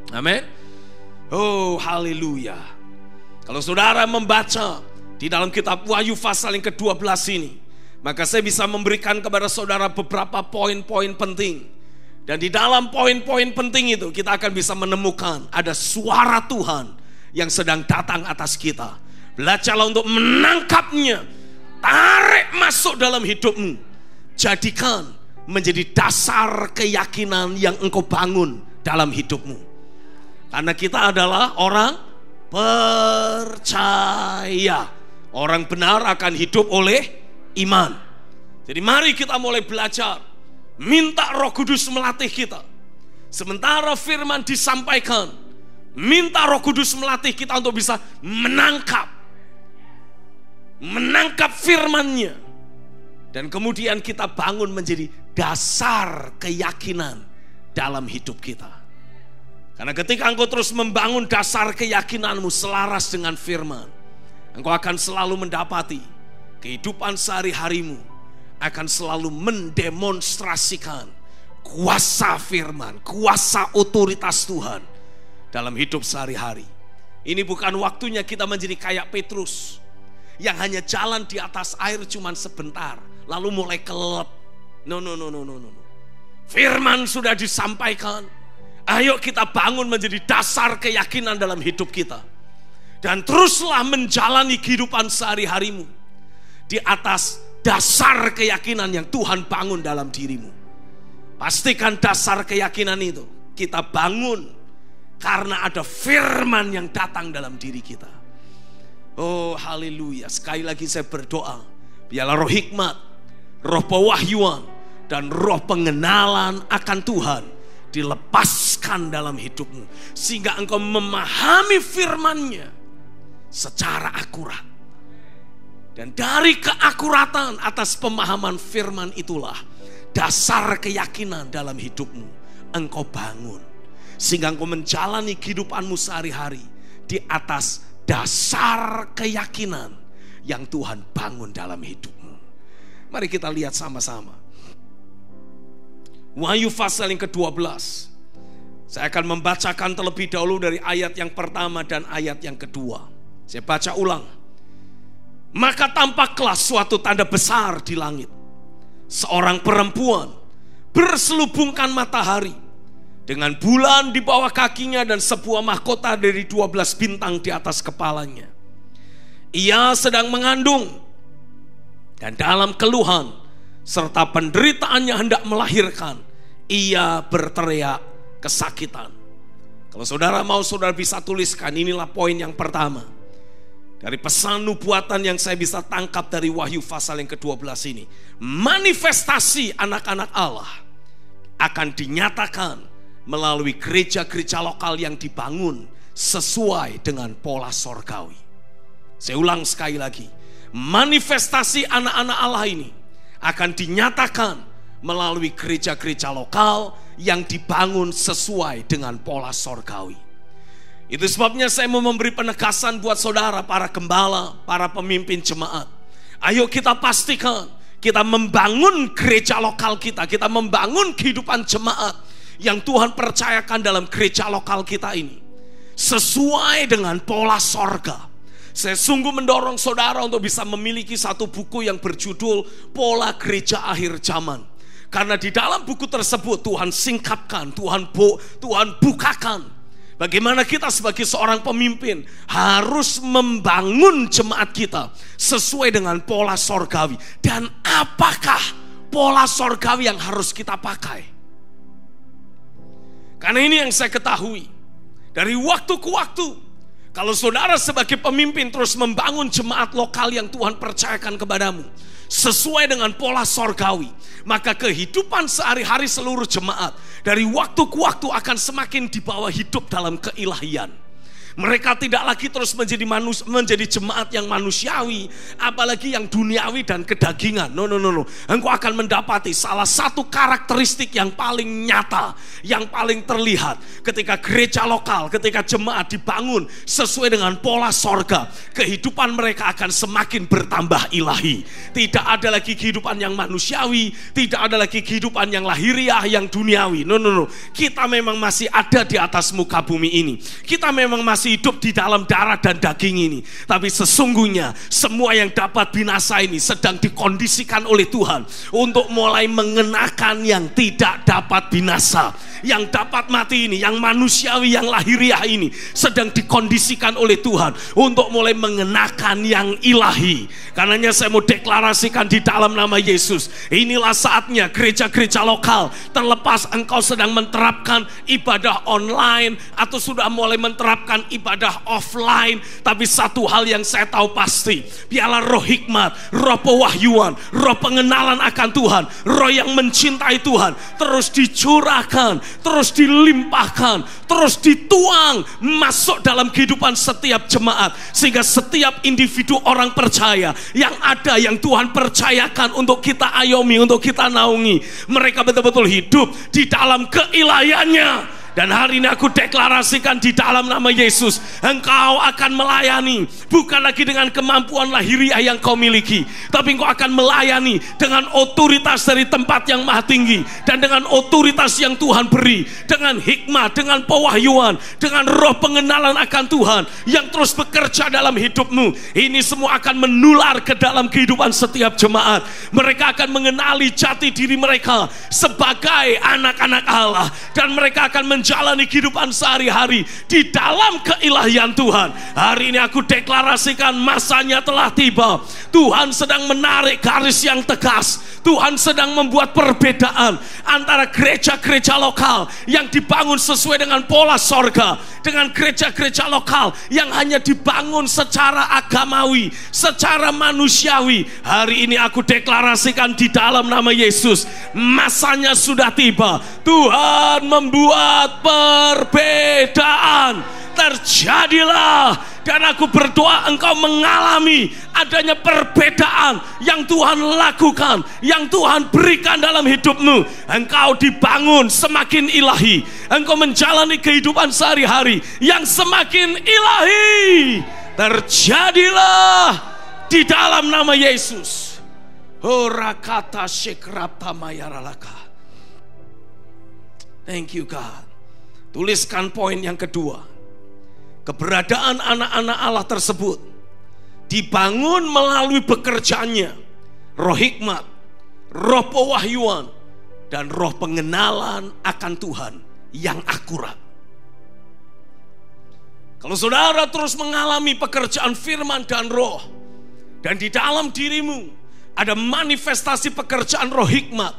Amin. Oh, haleluya. Kalau saudara membaca di dalam kitab Wahyu pasal yang ke-12 ini, maka saya bisa memberikan kepada saudara beberapa poin-poin penting. Dan di dalam poin-poin penting itu kita akan bisa menemukan ada suara Tuhan yang sedang datang atas kita. Belajarlah untuk menangkapnya. Tarik masuk dalam hidupmu. Jadikan menjadi dasar keyakinan yang engkau bangun dalam hidupmu. Karena kita adalah orang percaya. Orang benar akan hidup oleh iman. Jadi mari kita mulai belajar, minta Roh Kudus melatih kita. Sementara firman disampaikan, minta Roh Kudus melatih kita untuk bisa menangkap firman-Nya. Dan kemudian kita bangun menjadi dasar keyakinan dalam hidup kita. Karena ketika engkau terus membangun dasar keyakinanmu selaras dengan firman, engkau akan selalu mendapati kehidupan sehari-harimu akan selalu mendemonstrasikan kuasa firman, kuasa otoritas Tuhan dalam hidup sehari-hari. Ini bukan waktunya kita menjadi kayak Petrus yang hanya jalan di atas air cuman sebentar lalu mulai kelelep. No. Firman sudah disampaikan. Ayo kita bangun menjadi dasar keyakinan dalam hidup kita. Dan teruslah menjalani kehidupan sehari-harimu di atas dasar keyakinan yang Tuhan bangun dalam dirimu. Pastikan dasar keyakinan itu kita bangun karena ada firman yang datang dalam diri kita. Oh, haleluya. Sekali lagi saya berdoa, biarlah roh hikmat, roh pewahyuan, dan roh pengenalan akan Tuhan dilepaskan dalam hidupmu, sehingga engkau memahami firman-Nya secara akurat. Dan dari keakuratan atas pemahaman firman itulah dasar keyakinan dalam hidupmu engkau bangun, sehingga engkau menjalani kehidupanmu sehari-hari di atas dasar keyakinan yang Tuhan bangun dalam hidupmu. Mari kita lihat sama-sama Wahyu pasal yang ke-12. Saya akan membacakan terlebih dahulu dari ayat yang pertama dan ayat yang kedua. Saya baca ulang. Maka tampaklah suatu tanda besar di langit. Seorang perempuan berselubungkan matahari, dengan bulan di bawah kakinya dan sebuah mahkota dari 12 bintang di atas kepalanya. Ia sedang mengandung, dan dalam keluhan serta penderitaannya hendak melahirkan, ia berteriak kesakitan. Kalau saudara mau, saudara bisa tuliskan. Inilah poin yang pertama dari pesan nubuatan yang saya bisa tangkap dari Wahyu pasal yang ke-12 ini. Manifestasi anak-anak Allah akan dinyatakan melalui gereja-gereja lokal yang dibangun sesuai dengan pola sorgawi. Saya ulang sekali lagi. Manifestasi anak-anak Allah ini akan dinyatakan melalui gereja-gereja lokal yang dibangun sesuai dengan pola sorgawi. Itu sebabnya saya mau memberi penegasan buat saudara, para gembala, para pemimpin jemaat. Ayo kita pastikan kita membangun gereja lokal kita, kita membangun kehidupan jemaat yang Tuhan percayakan dalam gereja lokal kita ini sesuai dengan pola sorga. Saya sungguh mendorong saudara untuk bisa memiliki satu buku yang berjudul Pola Gereja Akhir Zaman. Karena di dalam buku tersebut Tuhan singkapkan, Tuhan bukakan bagaimana kita sebagai seorang pemimpin harus membangun jemaat kita sesuai dengan pola sorgawi. Dan apakah pola sorgawi yang harus kita pakai? Karena ini yang saya ketahui dari waktu ke waktu. Kalau saudara sebagai pemimpin terus membangun jemaat lokal yang Tuhan percayakan kepadamu sesuai dengan pola sorgawi, maka kehidupan sehari-hari seluruh jemaat dari waktu ke waktu akan semakin dibawa hidup dalam keilahian. Mereka tidak lagi terus menjadi jemaat yang manusiawi, apalagi yang duniawi dan kedagingan. No. Engkau akan mendapati salah satu karakteristik yang paling nyata, yang paling terlihat ketika gereja lokal, ketika jemaat dibangun sesuai dengan pola sorga, kehidupan mereka akan semakin bertambah ilahi. Tidak ada lagi kehidupan yang manusiawi, tidak ada lagi kehidupan yang lahiriah, yang duniawi. No. Kita memang masih ada di atas muka bumi ini. Kita memang masih hidup di dalam darah dan daging ini. Tapi sesungguhnya semua yang dapat binasa ini sedang dikondisikan oleh Tuhan untuk mulai mengenakan yang tidak dapat binasa. Yang dapat mati ini, yang manusiawi, yang lahiriah ini sedang dikondisikan oleh Tuhan untuk mulai mengenakan yang ilahi. Karenanya saya mau deklarasikan di dalam nama Yesus, inilah saatnya gereja-gereja lokal, terlepas engkau sedang menerapkan ibadah online atau sudah mulai menerapkan ibadah offline, tapi satu hal yang saya tahu pasti, biarlah roh hikmat, roh pewahyuan, roh pengenalan akan Tuhan, roh yang mencintai Tuhan terus dicurahkan, terus dilimpahkan, terus dituang masuk dalam kehidupan setiap jemaat, sehingga setiap individu orang percaya yang ada, yang Tuhan percayakan untuk kita ayomi, untuk kita naungi, mereka betul-betul hidup di dalam keilahiannya. Dan hari ini aku deklarasikan di dalam nama Yesus, engkau akan melayani bukan lagi dengan kemampuan lahiriah yang kau miliki, tapi engkau akan melayani dengan otoritas dari tempat yang maha tinggi, dan dengan otoritas yang Tuhan beri, dengan hikmat, dengan pewahyuan, dengan roh pengenalan akan Tuhan yang terus bekerja dalam hidupmu. Ini semua akan menular ke dalam kehidupan setiap jemaat. Mereka akan mengenali jati diri mereka sebagai anak-anak Allah, dan mereka akan menjalani kehidupan sehari-hari di dalam keilahian Tuhan. Hari ini aku deklarasikan masanya telah tiba. Tuhan sedang menarik garis yang tegas. Tuhan sedang membuat perbedaan antara gereja-gereja lokal yang dibangun sesuai dengan pola sorga dengan gereja-gereja lokal yang hanya dibangun secara agamawi, secara manusiawi. Hari ini aku deklarasikan di dalam nama Yesus, masanya sudah tiba. Tuhan membuat perbedaan. Terjadilah, dan aku berdoa engkau mengalami adanya perbedaan yang Tuhan lakukan, yang Tuhan berikan dalam hidupmu. Engkau dibangun semakin ilahi, engkau menjalani kehidupan sehari-hari yang semakin ilahi. Terjadilah di dalam nama Yesus. Horakata shekrapta mayaralaka. Thank you God. Tuliskan poin yang kedua. keberadaan anak-anak Allah tersebut dibangun melalui bekerjaannya roh hikmat, roh pewahyuan, dan roh pengenalan akan Tuhan yang akurat. Kalau saudara terus mengalami pekerjaan firman dan roh, dan di dalam dirimu ada manifestasi pekerjaan roh hikmat,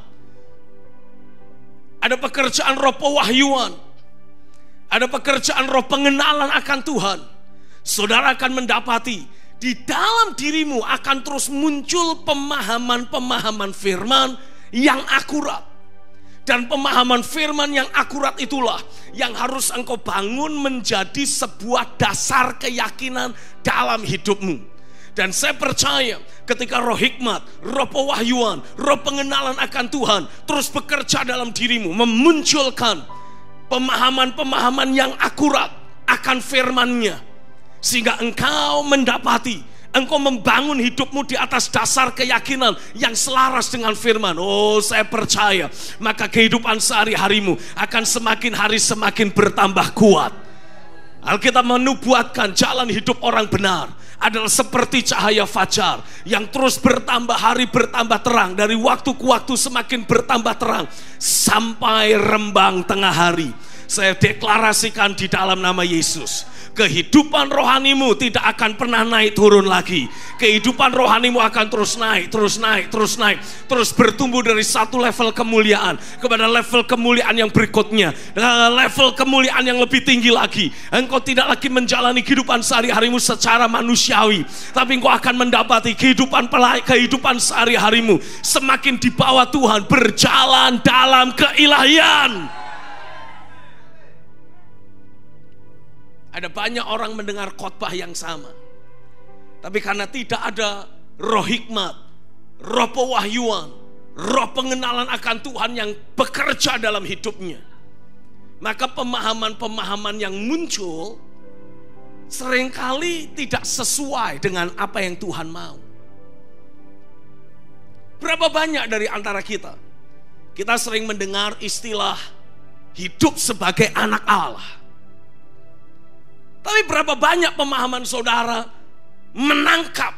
ada pekerjaan roh pewahyuan, ada pekerjaan roh pengenalan akan Tuhan, saudara akan mendapati di dalam dirimu akan terus muncul pemahaman-pemahaman firman yang akurat. Dan pemahaman firman yang akurat itulah yang harus engkau bangun menjadi sebuah dasar keyakinan dalam hidupmu. Dan saya percaya ketika roh hikmat, roh pewahyuan, roh pengenalan akan Tuhan terus bekerja dalam dirimu, memunculkan pemahaman-pemahaman yang akurat akan firman-Nya, sehingga engkau mendapati, engkau membangun hidupmu di atas dasar keyakinan yang selaras dengan firman. Oh, saya percaya maka kehidupan sehari-harimu akan semakin hari semakin bertambah kuat. Alkitab menubuatkan jalan hidup orang benar adalah seperti cahaya fajar yang terus bertambah hari bertambah terang, dari waktu ke waktu semakin bertambah terang sampai rembang tengah hari. Saya deklarasikan di dalam nama Yesus, kehidupan rohanimu tidak akan pernah naik turun lagi. Kehidupan rohanimu akan terus naik, terus naik, terus naik, terus bertumbuh dari satu level kemuliaan kepada level kemuliaan yang berikutnya, level kemuliaan yang lebih tinggi lagi. Engkau tidak lagi menjalani kehidupan sehari-harimu secara manusiawi, tapi engkau akan mendapati kehidupan sehari-harimu semakin di bawah Tuhan, berjalan dalam keilahian. Ada banyak orang mendengar khotbah yang sama, tapi karena tidak ada roh hikmat, roh pewahyuan, roh pengenalan akan Tuhan yang bekerja dalam hidupnya, maka pemahaman-pemahaman yang muncul seringkali tidak sesuai dengan apa yang Tuhan mau. Berapa banyak dari antara kita sering mendengar istilah hidup sebagai anak Allah. Tapi berapa banyak pemahaman saudara menangkap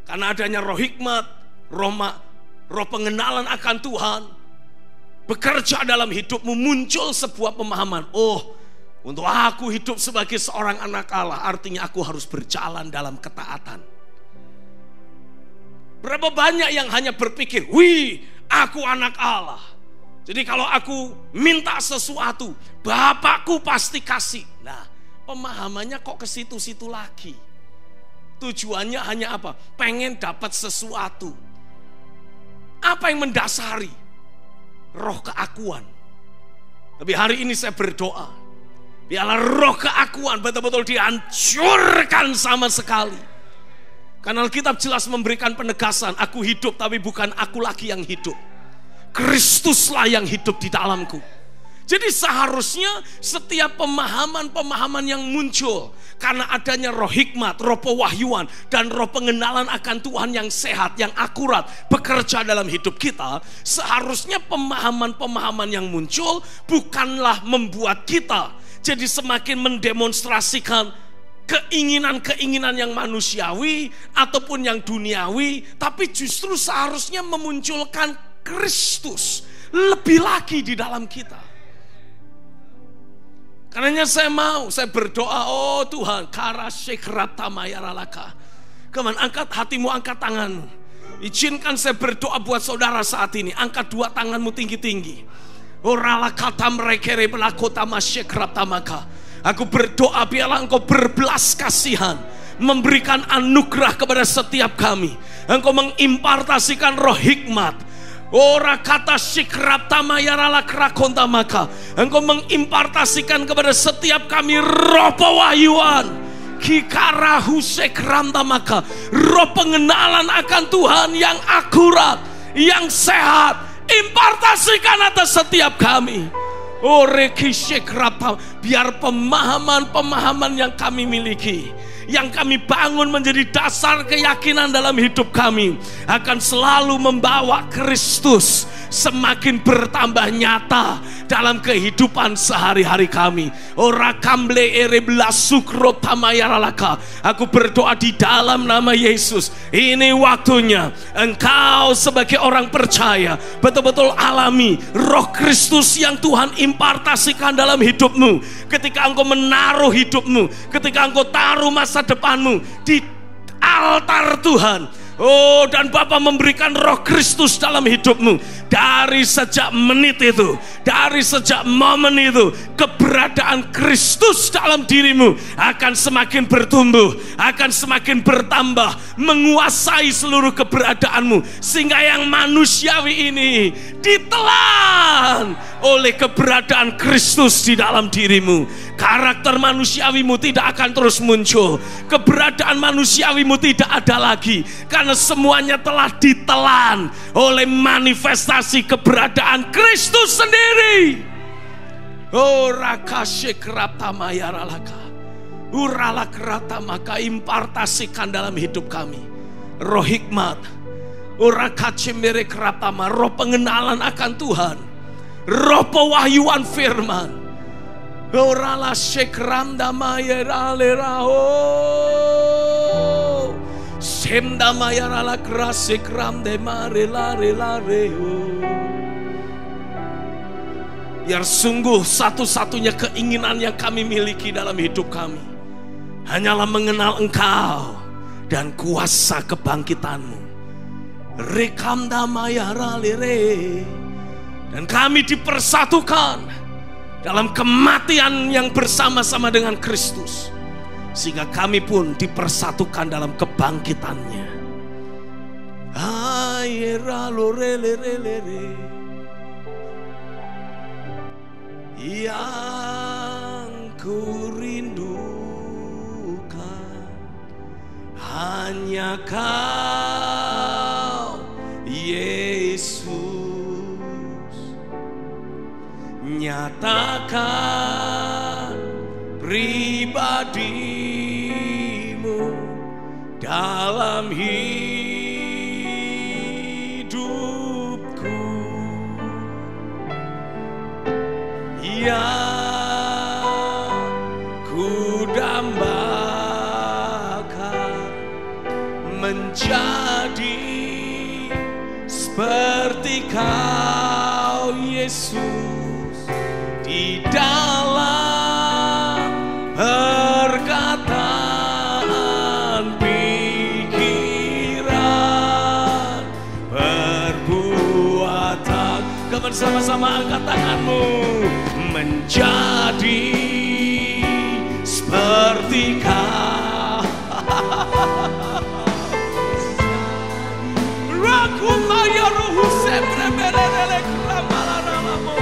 karena adanya roh hikmat, roh pengenalan akan Tuhan bekerja dalam hidupmu, muncul sebuah pemahaman, oh, untuk aku hidup sebagai seorang anak Allah artinya aku harus berjalan dalam ketaatan. Berapa banyak yang hanya berpikir, wih, aku anak Allah, jadi kalau aku minta sesuatu Bapakku pasti kasih. Nah, pemahamannya kok ke situ-situ lagi. Tujuannya hanya apa? Pengen dapat sesuatu. Apa yang mendasari? Roh keakuan. Tapi hari ini saya berdoa, biarlah roh keakuan betul-betul dihancurkan sama sekali. Karena Alkitab jelas memberikan penegasan, aku hidup tapi bukan aku lagi yang hidup, Kristuslah yang hidup di dalamku. Jadi seharusnya setiap pemahaman-pemahaman yang muncul karena adanya roh hikmat, roh pewahyuan, dan roh pengenalan akan Tuhan yang sehat, yang akurat bekerja dalam hidup kita, seharusnya pemahaman-pemahaman yang muncul bukanlah membuat kita jadi semakin mendemonstrasikan keinginan-keinginan yang manusiawi ataupun yang duniawi, tapi justru seharusnya memunculkan Kristus lebih lagi di dalam kita. Karenanya saya berdoa, oh Tuhan, Keman, angkat hatimu, angkat tanganmu. Izinkan saya berdoa buat saudara saat ini. Angkat dua tanganmu tinggi-tinggi. Aku berdoa biarlah engkau berbelas kasihan, memberikan anugerah kepada setiap kami. Engkau mengimpartasikan roh hikmat. Ora kata sikrap tamayarala krakonta maka engkau mengimpartasikan kepada setiap kami roh pewahyuan, kikarahu sekramta maka roh pengenalan akan Tuhan yang akurat, yang sehat, impartasikan atas setiap kami. Oreki sekrapta, biar pemahaman-pemahaman yang kami miliki, yang kami bangun menjadi dasar keyakinan dalam hidup kami, akan selalu membawa Kristus semakin bertambah nyata dalam kehidupan sehari-hari kami. Ora kamble erebla sukro tamayaralaka. Aku berdoa di dalam nama Yesus, ini waktunya engkau sebagai orang percaya betul-betul alami Roh Kristus yang Tuhan impartasikan dalam hidupmu. Ketika engkau menaruh hidupmu, ketika engkau taruh masa depanmu di altar Tuhan. Oh, dan Bapa memberikan Roh Kristus dalam hidupmu. Dari sejak menit itu, dari sejak momen itu, keberadaan Kristus dalam dirimu akan semakin bertumbuh, akan semakin bertambah, menguasai seluruh keberadaanmu. Sehingga yang manusiawi ini ditelan oleh keberadaan Kristus di dalam dirimu. Karakter manusiawimu tidak akan terus muncul. Keberadaan manusiawimu tidak ada lagi, karena semuanya telah ditelan oleh manifestasi keberadaan Kristus sendiri. Oh, rakashe kerata mayaralaka, urala kerata, maka impartasikan dalam hidup kami roh hikmat, urakace mere keratama, roh pengenalan akan Tuhan, roh pewahyuan firman. Orala shekram damaya raleraho, semda maya rala krase kram de mare lare lareo. Biar sungguh satu-satunya keinginan yang kami miliki dalam hidup kami hanyalah mengenal Engkau dan kuasa kebangkitanmu. Rekam damaya ralere, dan kami dipersatukan dalam kematian yang bersama-sama dengan Kristus, sehingga kami pun dipersatukan dalam kebangkitannya. Yang ku rindukan hanya Kau, Yesus. Nyatakan pribadimu dalam hidupku, yang ku dambakan menjadi seperti Kau, Yesus. Di dalam perkataan, pikiran, perbuatan. Kapan sama-sama angkat tanganmu, menjadi seperti Kau. Rakumaya ruhu sebremele kramalaramu.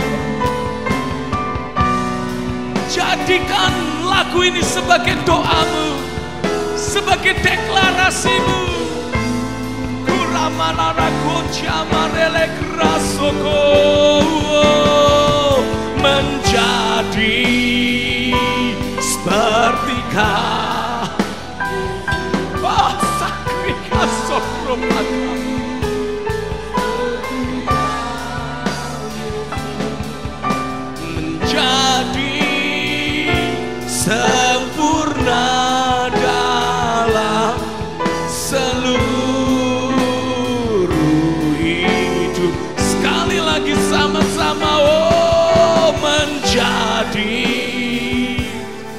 Jadikan lagu ini sebagai doamu, sebagai deklarasimu. Kuramanara gojamarele krasoko, menjadi seperti Kau. Oh, sakrika sokropata. Sempurna dalam seluruh hidup. Sekali lagi sama-sama, oh, menjadi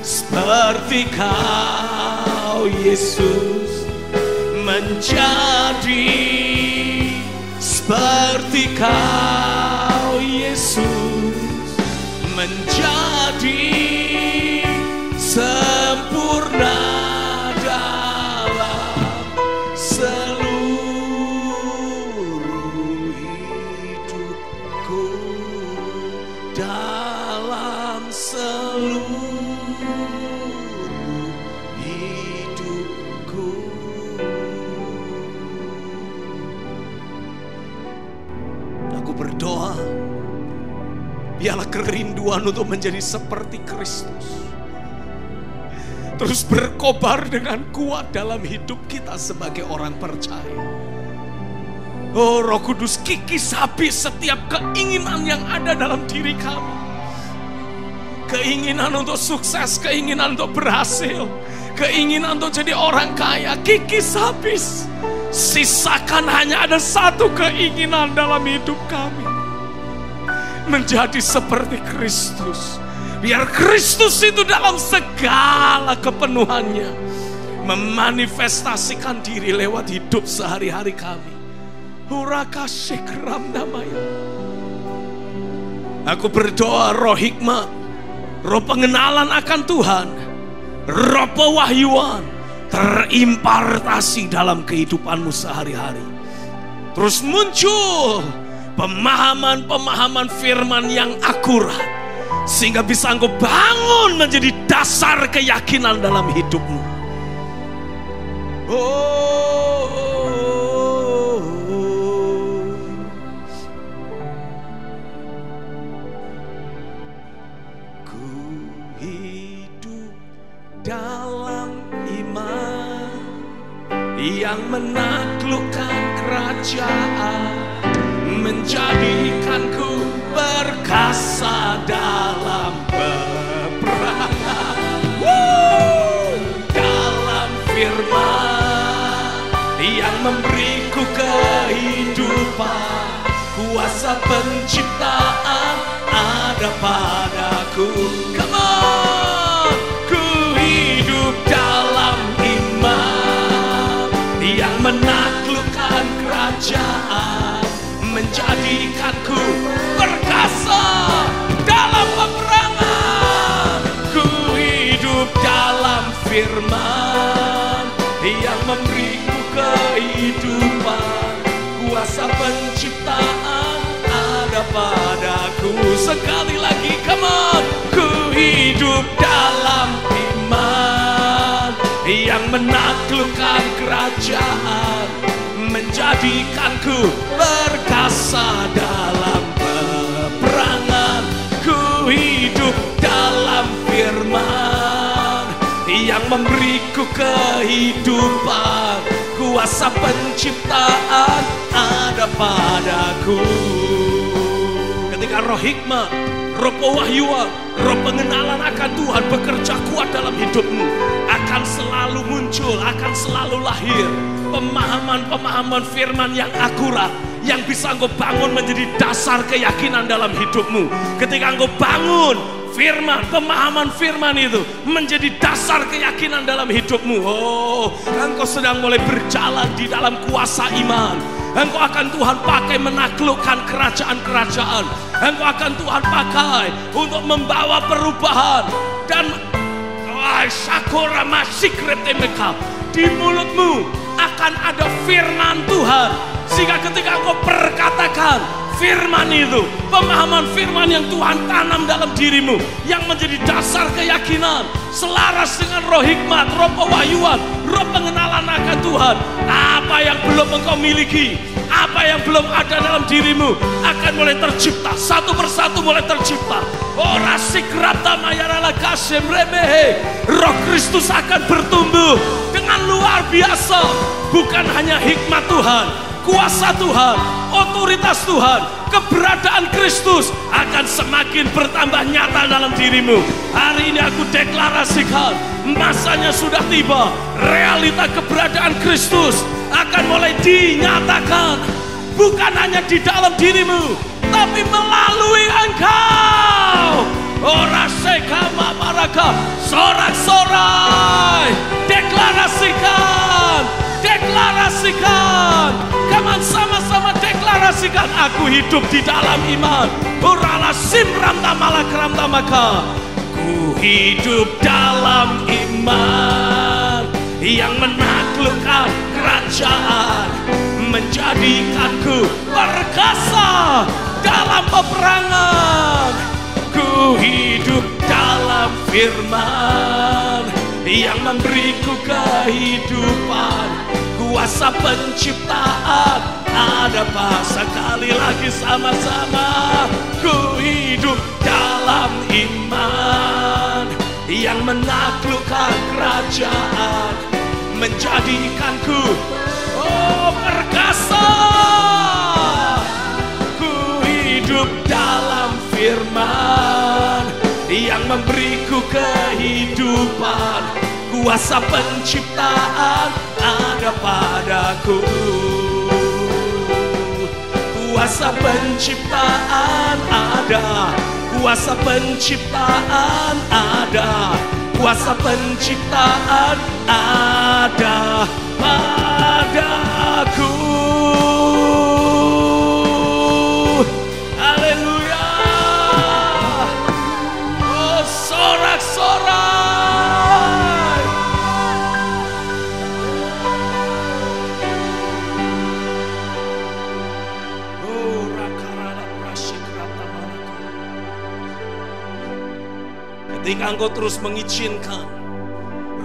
seperti Kau, Yesus. Menjadi seperti Kau, Yesus. Menjadi sempurna dalam seluruh hidupku, dalam seluruh hidupku. Aku berdoa, biarlah kerinduan untuk menjadi seperti Kristus terus berkobar dengan kuat dalam hidup kita sebagai orang percaya. Oh Roh Kudus, kikis habis setiap keinginan yang ada dalam diri kami. Keinginan untuk sukses, keinginan untuk berhasil, keinginan untuk jadi orang kaya, kikis habis. Sisakan hanya ada satu keinginan dalam hidup kami, menjadi seperti Kristus. Biar Kristus itu dalam segala kepenuhannya memanifestasikan diri lewat hidup sehari-hari kami. Hurakashikram namanya. Aku berdoa roh hikmat, roh pengenalan akan Tuhan, roh pewahyuan terimpartasi dalam kehidupanmu sehari-hari. Terus muncul pemahaman-pemahaman firman yang akurat, sehingga bisa engkau bangun menjadi dasar keyakinan dalam hidupmu. Ku hidup dalam iman yang menaklukkan kerajaan, menjadikanku perkasa dalam peperangan. Dalam firman yang memberiku kehidupan, kuasa penciptaan ada padaku. Come on! Ku hidup dalam iman yang menaklukkan kerajaan, menjadikanku perkasa dalam peperangan. Ku hidup dalam firman yang memberiku kehidupan, kuasa penciptaan ada padaku. Sekali lagi, come on. Ku hidup dalam iman yang menaklukkan kerajaan, menjadikanku perkasa dalam peperangan. Ku hidup dalam firman yang memberiku kehidupan, kuasa penciptaan ada padaku. Ketika roh hikmat, roh pewahyuan, roh pengenalan akan Tuhan bekerja kuat dalam hidupmu, akan selalu muncul, akan selalu lahir pemahaman-pemahaman firman yang akurat, yang bisa engkau bangun menjadi dasar keyakinan dalam hidupmu. Ketika engkau bangun firman, pemahaman firman itu menjadi dasar keyakinan dalam hidupmu, oh, engkau sedang mulai berjalan di dalam kuasa iman. Engkau akan Tuhan pakai menaklukkan kerajaan-kerajaan. Engkau akan Tuhan pakai untuk membawa perubahan. Dan di mulutmu akan ada firman Tuhan, sehingga ketika engkau perkatakan firman itu, pemahaman firman yang Tuhan tanam dalam dirimu, yang menjadi dasar keyakinan, selaras dengan roh hikmat, roh pewahyuan, roh pengenalan akan Tuhan. Apa yang belum engkau miliki, apa yang belum ada dalam dirimu akan mulai tercipta, satu persatu mulai tercipta. Oh, rasikrata mayarala kasem rebehe. Roh Kristus akan bertumbuh dengan luar biasa. Bukan hanya hikmat Tuhan, kuasa Tuhan, otoritas Tuhan, keberadaan Kristus akan semakin bertambah nyata dalam dirimu. Hari ini aku deklarasikan, masanya sudah tiba. Realita keberadaan Kristus akan mulai dinyatakan, bukan hanya di dalam dirimu, tapi melalui engkau. Ora sekama maraka, sorak-sorai, deklarasikan, deklarasikan. Kaman sama-sama deklarasikan, aku hidup di dalam iman. Urala simram tamala kram tamaka. Ku hidup dalam iman yang menaklukkan kerajaan, menjadikanku perkasa dalam peperangan. Ku hidup dalam firman yang memberiku kehidupan, kuasa penciptaan ada pas. Sekali lagi sama-sama, ku hidup dalam iman yang menaklukkan kerajaan, menjadikanku oh perkasa firman yang memberiku kehidupan. Kuasa penciptaan ada padaku. Kuasa penciptaan ada. Kuasa penciptaan ada. Kuasa penciptaan ada padaku. Haleluya. Oh, sorak-sorai. Oh, rakarala prasyikrata malaka. Ketika engkau terus mengizinkan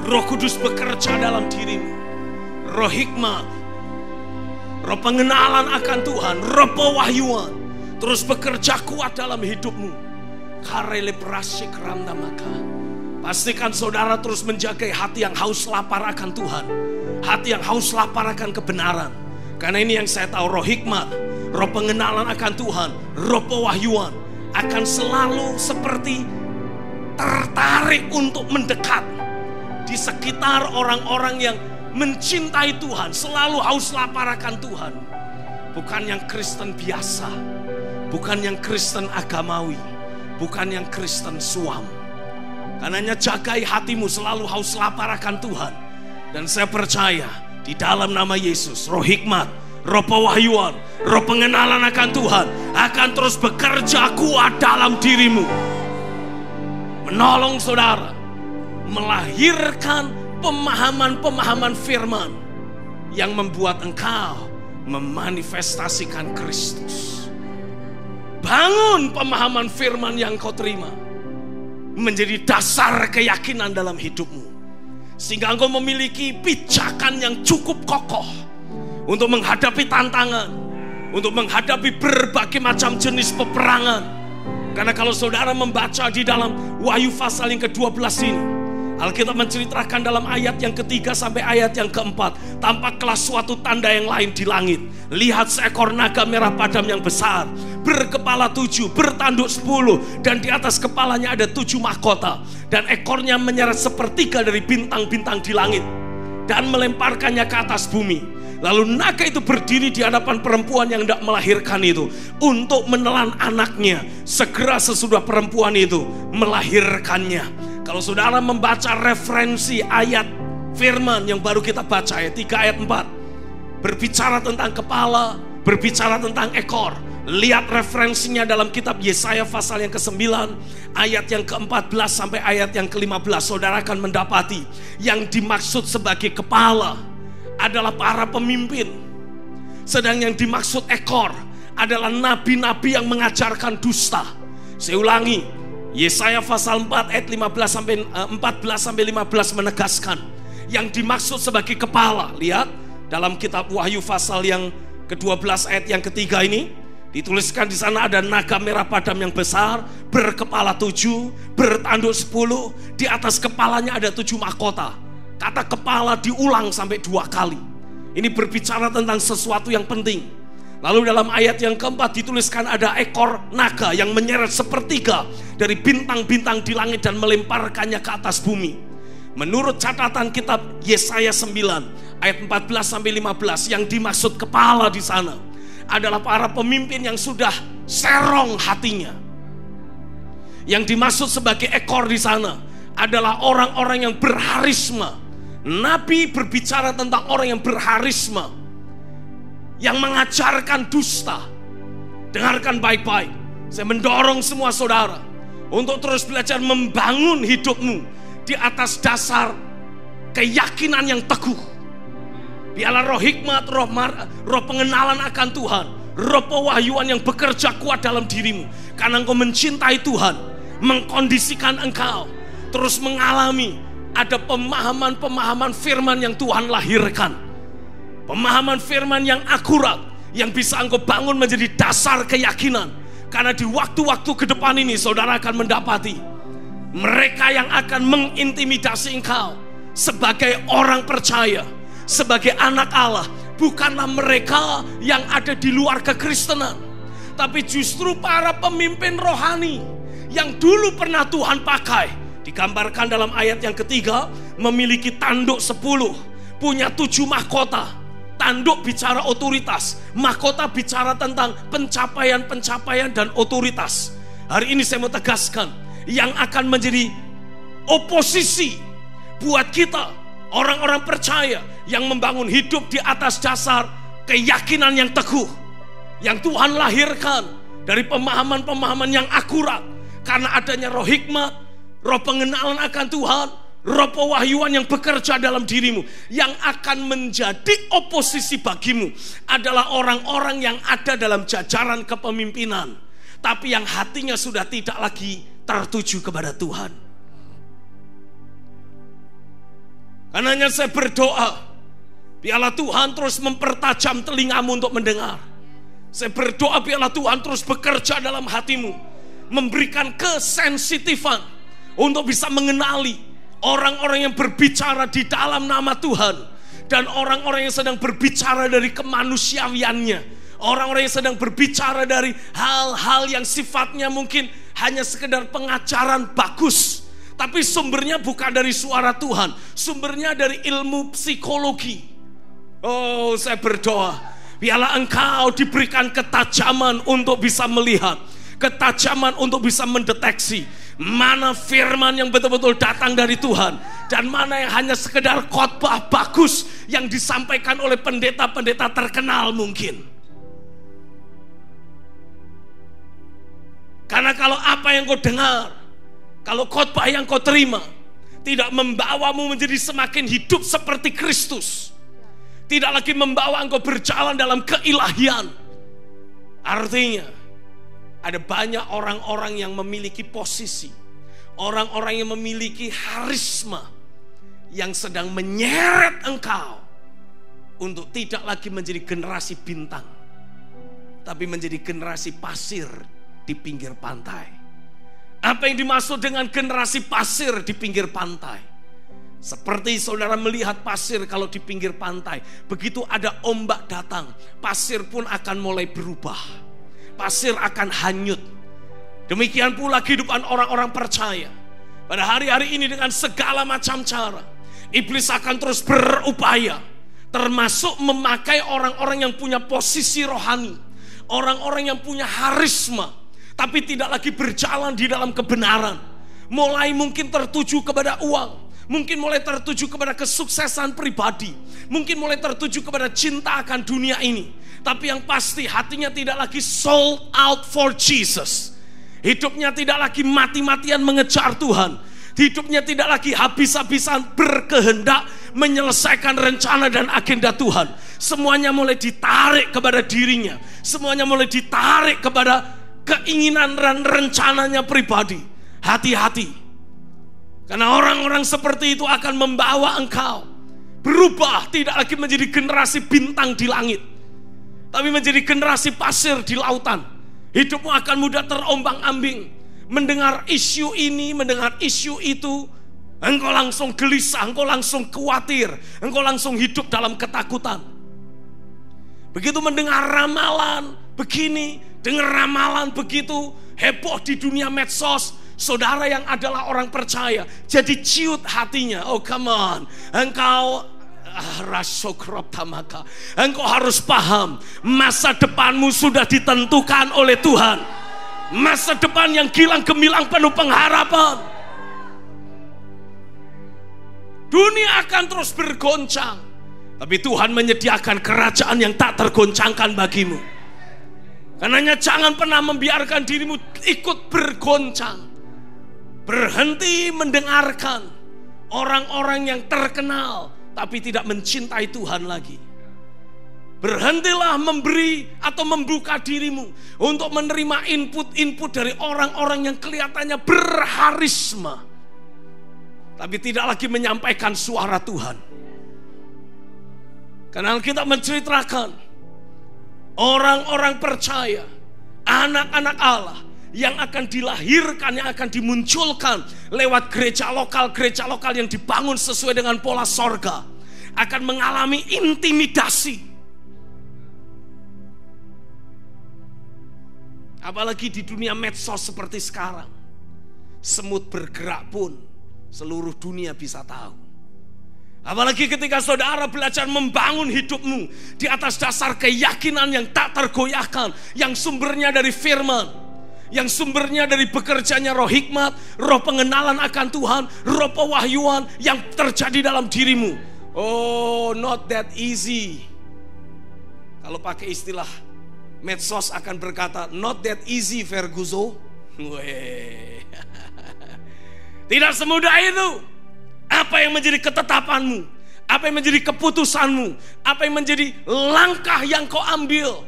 Roh Kudus bekerja dalam dirimu, roh hikmat, roh pengenalan akan Tuhan, roh pewahyuan terus bekerja kuat dalam hidupmu. Karele prasik randa maka. Pastikan saudara terus menjaga hati yang haus lapar akan Tuhan, hati yang haus lapar akan kebenaran. Karena ini yang saya tahu, roh hikmat, roh pengenalan akan Tuhan, roh pewahyuan akan selalu seperti tertarik untuk mendekat di sekitar orang-orang yang mencintai Tuhan, selalu haus lapar akan Tuhan. Bukan yang Kristen biasa, bukan yang Kristen agamawi, bukan yang Kristen suam. Karenanya jagai hatimu selalu haus lapar akan Tuhan. Dan saya percaya di dalam nama Yesus, roh hikmat, roh pewahyuan, roh pengenalan akan Tuhan akan terus bekerja kuat dalam dirimu, menolong saudara melahirkan pemahaman-pemahaman firman yang membuat engkau memanifestasikan Kristus. Bangun pemahaman firman yang kau terima menjadi dasar keyakinan dalam hidupmu, sehingga engkau memiliki pijakan yang cukup kokoh untuk menghadapi tantangan, untuk menghadapi berbagai macam jenis peperangan. Karena kalau saudara membaca di dalam Wahyu pasal yang ke-12 ini, Alkitab menceritakan dalam ayat yang ketiga sampai ayat yang keempat, tampaklah suatu tanda yang lain di langit. Lihat seekor naga merah padam yang besar, berkepala 7, bertanduk 10, dan di atas kepalanya ada 7 mahkota, dan ekornya menyeret sepertiga dari bintang-bintang di langit dan melemparkannya ke atas bumi. Lalu naga itu berdiri di hadapan perempuan yang hendak melahirkan itu untuk menelan anaknya segera sesudah perempuan itu melahirkannya. Kalau saudara membaca referensi ayat firman yang baru kita baca, ayat 3 ayat 4, berbicara tentang kepala, berbicara tentang ekor. Lihat referensinya dalam kitab Yesaya pasal yang ke-9 ayat yang ke-14 sampai ayat yang ke-15. Saudara akan mendapati yang dimaksud sebagai kepala adalah para pemimpin, sedang yang dimaksud ekor adalah nabi-nabi yang mengajarkan dusta. Saya ulangi, Yesaya pasal 4 ayat 14 sampai 15 menegaskan yang dimaksud sebagai kepala. Lihat dalam kitab Wahyu pasal yang ke-12 ayat yang ketiga ini dituliskan di sana ada naga merah padam yang besar, berkepala 7, bertanduk 10, di atas kepalanya ada 7 mahkota. Kata kepala diulang sampai 2 kali. Ini berbicara tentang sesuatu yang penting. Lalu dalam ayat yang keempat dituliskan ada ekor naga yang menyeret sepertiga dari bintang-bintang di langit dan melemparkannya ke atas bumi. Menurut catatan kitab Yesaya 9 ayat 14 sampai 15, yang dimaksud kepala di sana adalah para pemimpin yang sudah serong hatinya. Yang dimaksud sebagai ekor di sana adalah orang-orang yang berharisma. Nabi berbicara tentang orang yang berharisma, yang mengajarkan dusta. Dengarkan baik-baik. Saya mendorong semua saudara untuk terus belajar membangun hidupmu di atas dasar keyakinan yang teguh. Biarlah roh hikmat, roh pengenalan akan Tuhan, roh pewahyuan yang bekerja kuat dalam dirimu. Karena engkau mencintai Tuhan, mengkondisikan engkau terus mengalami ada pemahaman-pemahaman firman yang Tuhan lahirkan. Pemahaman firman yang akurat, yang bisa engkau bangun menjadi dasar keyakinan. Karena di waktu-waktu ke depan ini saudara akan mendapati mereka yang akan mengintimidasi engkau sebagai orang percaya, sebagai anak Allah, bukanlah mereka yang ada di luar kekristenan, Tapi justru para pemimpin rohani yang dulu pernah Tuhan pakai, digambarkan dalam ayat yang ketiga, memiliki tanduk 10, punya 7 mahkota. Tanduk bicara otoritas, mahkota bicara tentang pencapaian-pencapaian dan otoritas. Hari ini saya mau tegaskan, yang akan menjadi oposisi buat kita, orang-orang percaya yang membangun hidup di atas dasar keyakinan yang teguh, yang Tuhan lahirkan dari pemahaman-pemahaman yang akurat, karena adanya roh hikmat, roh pengenalan akan Tuhan, roh pewahyuan yang bekerja dalam dirimu. Yang akan menjadi oposisi bagimu adalah orang-orang yang ada dalam jajaran kepemimpinan, tapi yang hatinya sudah tidak lagi tertuju kepada Tuhan. Karenanya saya berdoa, biarlah Tuhan terus mempertajam telingamu untuk mendengar. Saya berdoa biarlah Tuhan terus bekerja dalam hatimu, memberikan kesensitifan untuk bisa mengenali orang-orang yang berbicara di dalam nama Tuhan, dan orang-orang yang sedang berbicara dari kemanusiawiannya, orang-orang yang sedang berbicara dari hal-hal yang sifatnya mungkin hanya sekedar pengajaran bagus, tapi sumbernya bukan dari suara Tuhan, sumbernya dari ilmu psikologi. Oh, saya berdoa biarlah engkau diberikan ketajaman untuk bisa melihat, ketajaman untuk bisa mendeteksi mana firman yang betul-betul datang dari Tuhan, dan mana yang hanya sekedar khotbah bagus yang disampaikan oleh pendeta-pendeta terkenal mungkin. Karena kalau apa yang kau dengar, kalau khotbah yang kau terima tidak membawamu menjadi semakin hidup seperti Kristus, tidak lagi membawa engkau berjalan dalam keilahian, artinya ada banyak orang-orang yang memiliki posisi, orang-orang yang memiliki harisma, yang sedang menyeret engkau untuk tidak lagi menjadi generasi bintang, tapi menjadi generasi pasir di pinggir pantai. Apa yang dimaksud dengan generasi pasir di pinggir pantai? Seperti saudara melihat pasir kalau di pinggir pantai, begitu ada ombak datang, pasir pun akan mulai berubah, pasir akan hanyut. Demikian pula kehidupan orang-orang percaya. Pada hari-hari ini dengan segala macam cara, iblis akan terus berupaya, termasuk memakai orang-orang yang punya posisi rohani, orang-orang yang punya harisma, tapi tidak lagi berjalan di dalam kebenaran. Mulai mungkin tertuju kepada uang, mungkin mulai tertuju kepada kesuksesan pribadi, mungkin mulai tertuju kepada cinta akan dunia ini, tapi yang pasti hatinya tidak lagi sold out for Jesus. Hidupnya tidak lagi mati-matian mengejar Tuhan, hidupnya tidak lagi habis-habisan berkehendak menyelesaikan rencana dan agenda Tuhan. Semuanya mulai ditarik kepada dirinya, semuanya mulai ditarik kepada keinginan dan rencananya pribadi. Hati-hati, karena orang-orang seperti itu akan membawa engkau berubah, tidak lagi menjadi generasi bintang di langit, tapi menjadi generasi pasir di lautan. Hidupmu akan mudah terombang-ambing, mendengar isu ini, mendengar isu itu, engkau langsung gelisah, engkau langsung khawatir, engkau langsung hidup dalam ketakutan. Begitu mendengar ramalan begini, dengar ramalan begitu, heboh di dunia medsos, saudara yang adalah orang percaya jadi ciut hatinya. Oh come on, engkau engkau harus paham, masa depanmu sudah ditentukan oleh Tuhan. Masa depan yang gilang gemilang penuh pengharapan. Dunia akan terus bergoncang, tapi Tuhan menyediakan kerajaan yang tak tergoncangkan bagimu. Karenanya jangan pernah membiarkan dirimu ikut bergoncang. Berhenti mendengarkan orang-orang yang terkenal tapi tidak mencintai Tuhan lagi. Berhentilah memberi atau membuka dirimu untuk menerima input-input dari orang-orang yang kelihatannya berharisma tapi tidak lagi menyampaikan suara Tuhan. Karena kita menceritakan orang-orang percaya, anak-anak Allah yang akan dilahirkan, yang akan dimunculkan lewat gereja lokal yang dibangun sesuai dengan pola sorga, akan mengalami intimidasi. Apalagi di dunia medsos seperti sekarang. Semut bergerak pun seluruh dunia bisa tahu. Apalagi ketika saudara belajar membangun hidupmu di atas dasar keyakinan yang tak tergoyahkan, yang sumbernya dari firman, yang sumbernya dari bekerjanya roh hikmat, roh pengenalan akan Tuhan, roh pewahyuan yang terjadi dalam dirimu. Oh, not that easy. Kalau pakai istilah medsos akan berkata, not that easy, Ferguson. Tidak semudah itu. Apa yang menjadi ketetapanmu, apa yang menjadi keputusanmu, apa yang menjadi langkah yang kau ambil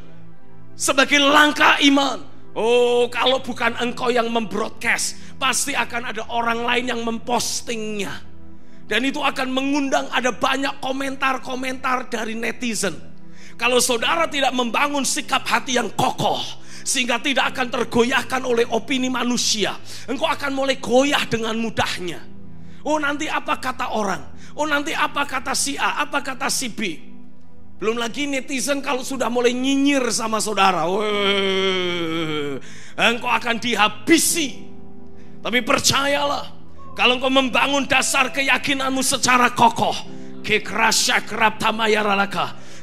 sebagai langkah iman. Oh, kalau bukan engkau yang membroadcast, pasti akan ada orang lain yang mempostingnya. Dan itu akan mengundang ada banyak komentar-komentar dari netizen. Kalau saudara tidak membangun sikap hati yang kokoh, sehingga tidak akan tergoyahkan oleh opini manusia, engkau akan mulai goyah dengan mudahnya. Oh, nanti apa kata orang? Oh, nanti apa kata si A, apa kata si B? Belum lagi netizen kalau sudah mulai nyinyir sama saudara, engkau akan dihabisi. Tapi percayalah, kalau engkau membangun dasar keyakinanmu secara kokoh,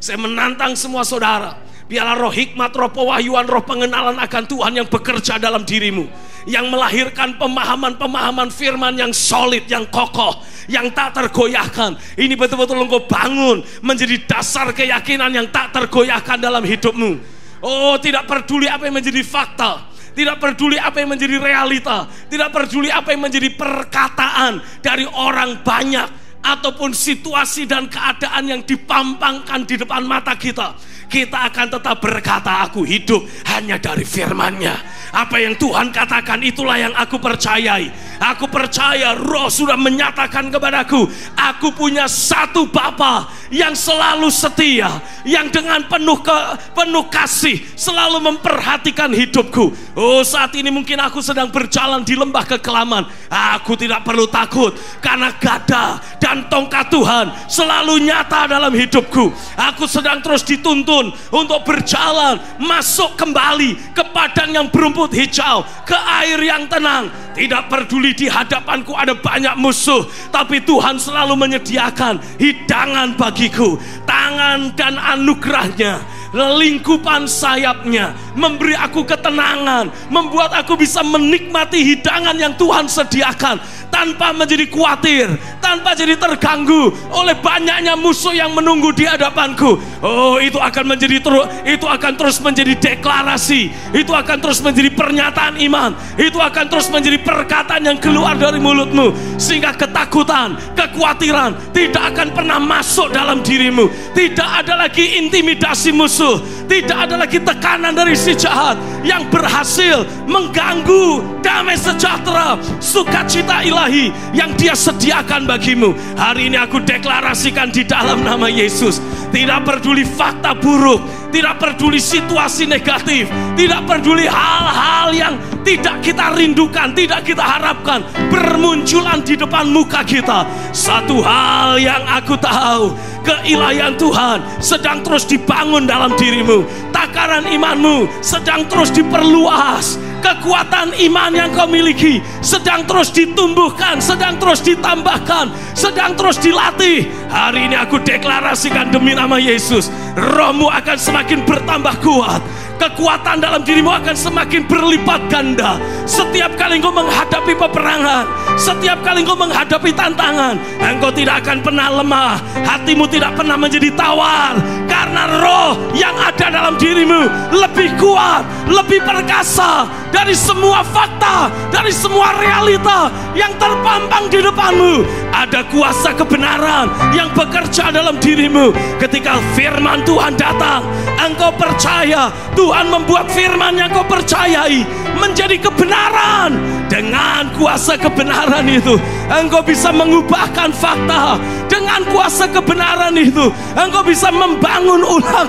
saya menantang semua saudara, biarlah roh hikmat, roh pewahyuan, roh pengenalan akan Tuhan yang bekerja dalam dirimu, yang melahirkan pemahaman-pemahaman firman yang solid, yang kokoh, yang tak tergoyahkan. Ini betul-betul engkau bangun menjadi dasar keyakinan yang tak tergoyahkan dalam hidupmu. Oh, tidak peduli apa yang menjadi fakta, tidak peduli apa yang menjadi realita, tidak peduli apa yang menjadi perkataan dari orang banyak ataupun situasi dan keadaan yang dipampangkan di depan mata kita. Kita akan tetap berkata, aku hidup hanya dari firman-Nya. Apa yang Tuhan katakan itulah yang aku percayai. Aku percaya Roh sudah menyatakan kepadaku, aku punya satu Bapa yang selalu setia, yang dengan penuh kasih selalu memperhatikan hidupku. Oh, saat ini mungkin aku sedang berjalan di lembah kekelaman. Aku tidak perlu takut, karena gada dan tongkat Tuhan selalu nyata dalam hidupku. Aku sedang terus dituntun untuk berjalan masuk kembali ke padang yang berumput hijau, ke air yang tenang. Tidak peduli di hadapanku ada banyak musuh, tapi Tuhan selalu menyediakan hidangan bagiku. Tangan dan anugerahnya, lingkupan sayapnya memberi aku ketenangan, membuat aku bisa menikmati hidangan yang Tuhan sediakan tanpa menjadi khawatir, tanpa jadi terganggu oleh banyaknya musuh yang menunggu di hadapanku. Oh, itu akan terus menjadi deklarasi, itu akan terus menjadi pernyataan iman, itu akan terus menjadi perkataan yang keluar dari mulutmu, sehingga ketakutan, kekhawatiran tidak akan pernah masuk dalam dirimu. Tidak ada lagi intimidasi musuh, tidak ada lagi tekanan dari si jahat yang berhasil mengganggu damai sejahtera, sukacita ilahi yang Dia sediakan bagimu. Hari ini aku deklarasikan di dalam nama Yesus, tidak peduli fakta buruk, tidak peduli situasi negatif, tidak peduli hal-hal yang tidak kita rindukan, tidak kita harapkan bermunculan di depan muka kita. Satu hal yang aku tahu, keilahian Tuhan sedang terus dibangun dalam dirimu. Takaran imanmu sedang terus diperluas. Kekuatan iman yang kau miliki sedang terus ditumbuhkan, sedang terus ditambahkan, sedang terus dilatih. Hari ini aku deklarasikan demi nama Yesus, rohmu akan semakin bertambah kuat. Kekuatan dalam dirimu akan semakin berlipat ganda. Setiap kali engkau menghadapi peperangan, setiap kali engkau menghadapi tantangan, engkau tidak akan pernah lemah. Hatimu tidak pernah menjadi tawar, karena roh yang ada dalam dirimu lebih kuat, lebih perkasa dari semua fakta, dari semua realita yang terpampang di depanmu. Ada kuasa kebenaran yang bekerja dalam dirimu. Ketika firman Tuhan datang, engkau percaya, Tuhan membuat firman yang kau percayai menjadi kebenaran. Dengan kuasa kebenaran itu, engkau bisa mengubahkan fakta. Dengan kuasa kebenaran itu, engkau bisa membangun ulang.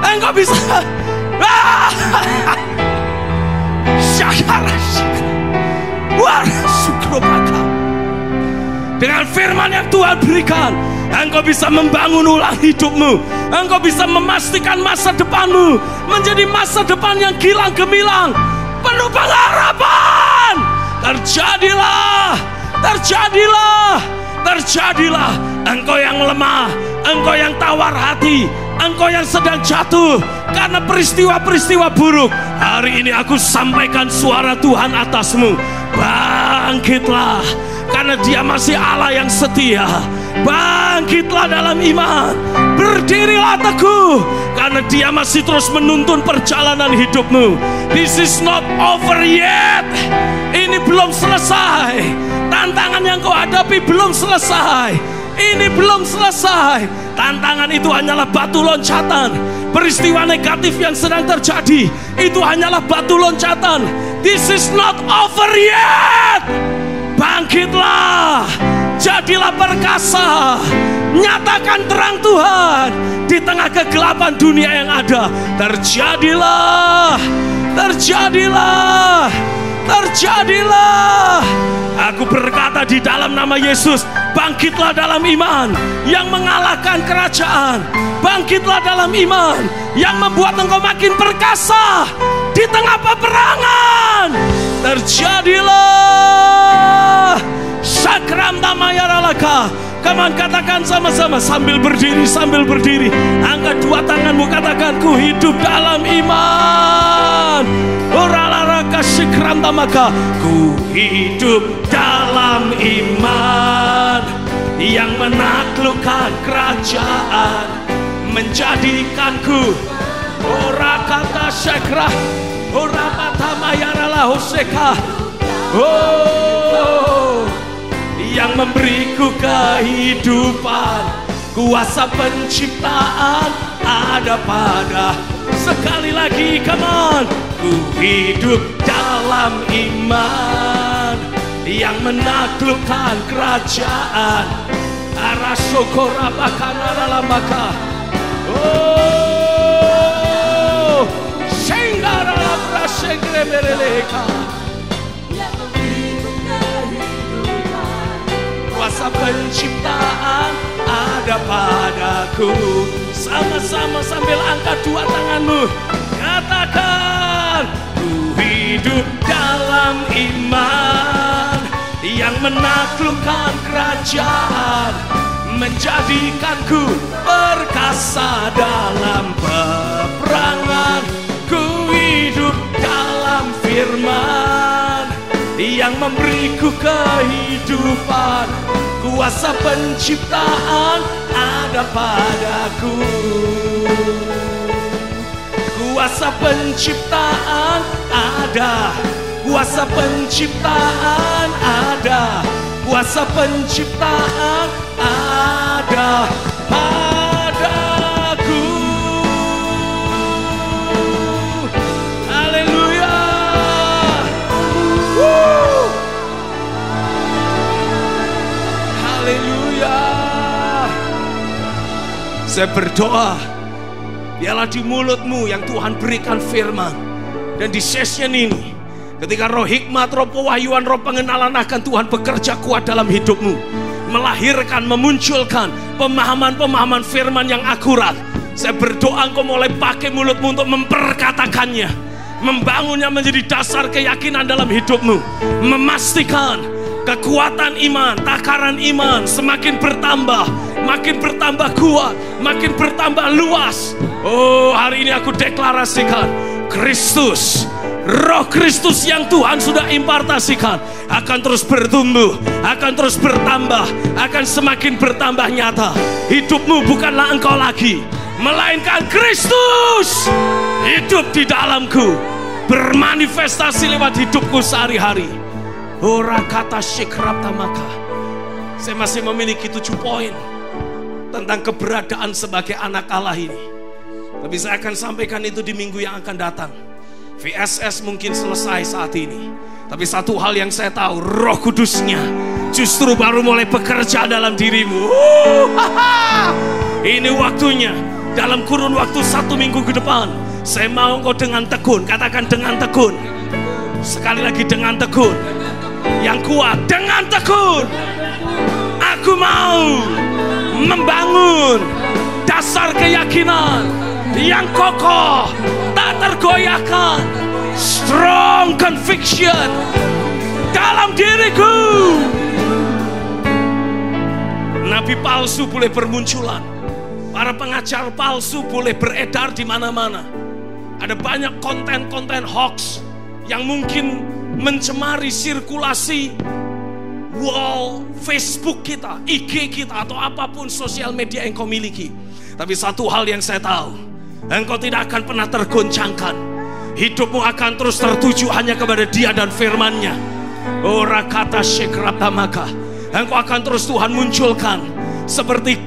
Engkau bisa dengan firman yang Tuhan berikan, Engkau bisa membangun ulang hidupmu. Engkau bisa memastikan masa depanmu menjadi masa depan yang gilang gemilang, penuh pengharapan. Terjadilah, terjadilah, terjadilah. Engkau yang lemah, engkau yang tawar hati, engkau yang sedang jatuh karena peristiwa-peristiwa buruk, hari ini aku sampaikan suara Tuhan atasmu. Bangkitlah, karena Dia masih Allah yang setia. Bangkitlah dalam iman, berdirilah teguh, karena Dia masih terus menuntun perjalanan hidupmu. This is not over yet. Ini belum selesai. Tantangan yang kau hadapi belum selesai. Ini belum selesai. Tantangan itu hanyalah batu loncatan. Peristiwa negatif yang sedang terjadi itu hanyalah batu loncatan. This is not over yet. Bangkitlah, jadilah perkasa, nyatakan terang Tuhan di tengah kegelapan dunia yang ada. Terjadilah, terjadilah, terjadilah. Aku berkata di dalam nama Yesus, bangkitlah dalam iman yang mengalahkan kerajaan. Bangkitlah dalam iman yang membuat engkau makin perkasa di tengah peperangan. Terjadilah. Sakram tamayaralaka. Kamu katakan sama-sama sambil berdiri, sambil berdiri. Angkat dua tanganmu, katakan ku hidup dalam iman. Oralaraka sikram tamaka. Ku hidup dalam iman yang menaklukkan kerajaan, menjadikanku ora kata sekra, ora kata mayarala hoseka. Oh, yang memberiku kehidupan, kuasa penciptaan ada pada. Sekali lagi, come on. Ku hidup dalam iman yang menaklukkan kerajaan. Arasokora bakana dalam maka. Oh, senggara labra sengre bereleka. Kuasa penciptaan ada padaku. Sama-sama sambil angkat dua tanganmu, katakan ku hidup dalam iman yang menaklukkan kerajaan, menjadikanku perkasa dalam peperangan. Ku hidup dalam firman yang memberiku kehidupan, kuasa penciptaan ada padaku. Kuasa penciptaan ada, kuasa penciptaan ada, kuasa penciptaan ada padaku. Haleluya. Haleluya. Saya berdoa, biarlah di mulutmu yang Tuhan berikan firman. Dan di session ini, ketika roh hikmat, roh pewahyuan, roh pengenalan akan Tuhan bekerja kuat dalam hidupmu, melahirkan, memunculkan pemahaman-pemahaman firman yang akurat. Saya berdoa engkau mulai pakai mulutmu untuk memperkatakannya, membangunnya menjadi dasar keyakinan dalam hidupmu, memastikan kekuatan iman, takaran iman semakin bertambah, makin bertambah kuat, makin bertambah luas. Oh, hari ini aku deklarasikan, Kristus, Roh Kristus yang Tuhan sudah impartasikan akan terus bertumbuh, akan terus bertambah, akan semakin bertambah nyata. Hidupmu bukanlah engkau lagi, melainkan Kristus hidup di dalamku, bermanifestasi lewat hidupku sehari-hari. Ora kata syikrap tamaka. Saya masih memiliki 7 poin tentang keberadaan sebagai anak Allah ini, tapi saya akan sampaikan itu di minggu yang akan datang. VSS mungkin selesai saat ini, tapi satu hal yang saya tahu, Roh Kudusnya justru baru mulai bekerja dalam dirimu. Ini waktunya. Dalam kurun waktu 1 minggu ke depan, saya mau engkau dengan tekun. Katakan dengan tekun. Sekali lagi, dengan tekun. Yang kuat, dengan tekun. Aku mau membangun dasar keyakinan yang kokoh, tak tergoyahkan. Strong conviction dalam diriku. Nabi palsu boleh bermunculan, para pengajar palsu boleh beredar di mana-mana. Ada banyak konten-konten hoax yang mungkin mencemari sirkulasi wall Facebook kita, IG kita, atau apapun sosial media yang kau miliki. Tapi satu hal yang saya tahu, engkau tidak akan pernah tergoncangkan. Hidupmu akan terus tertuju hanya kepada Dia dan firman-Nya. Ora kata syekramaka. Engkau akan terus Tuhan munculkan seperti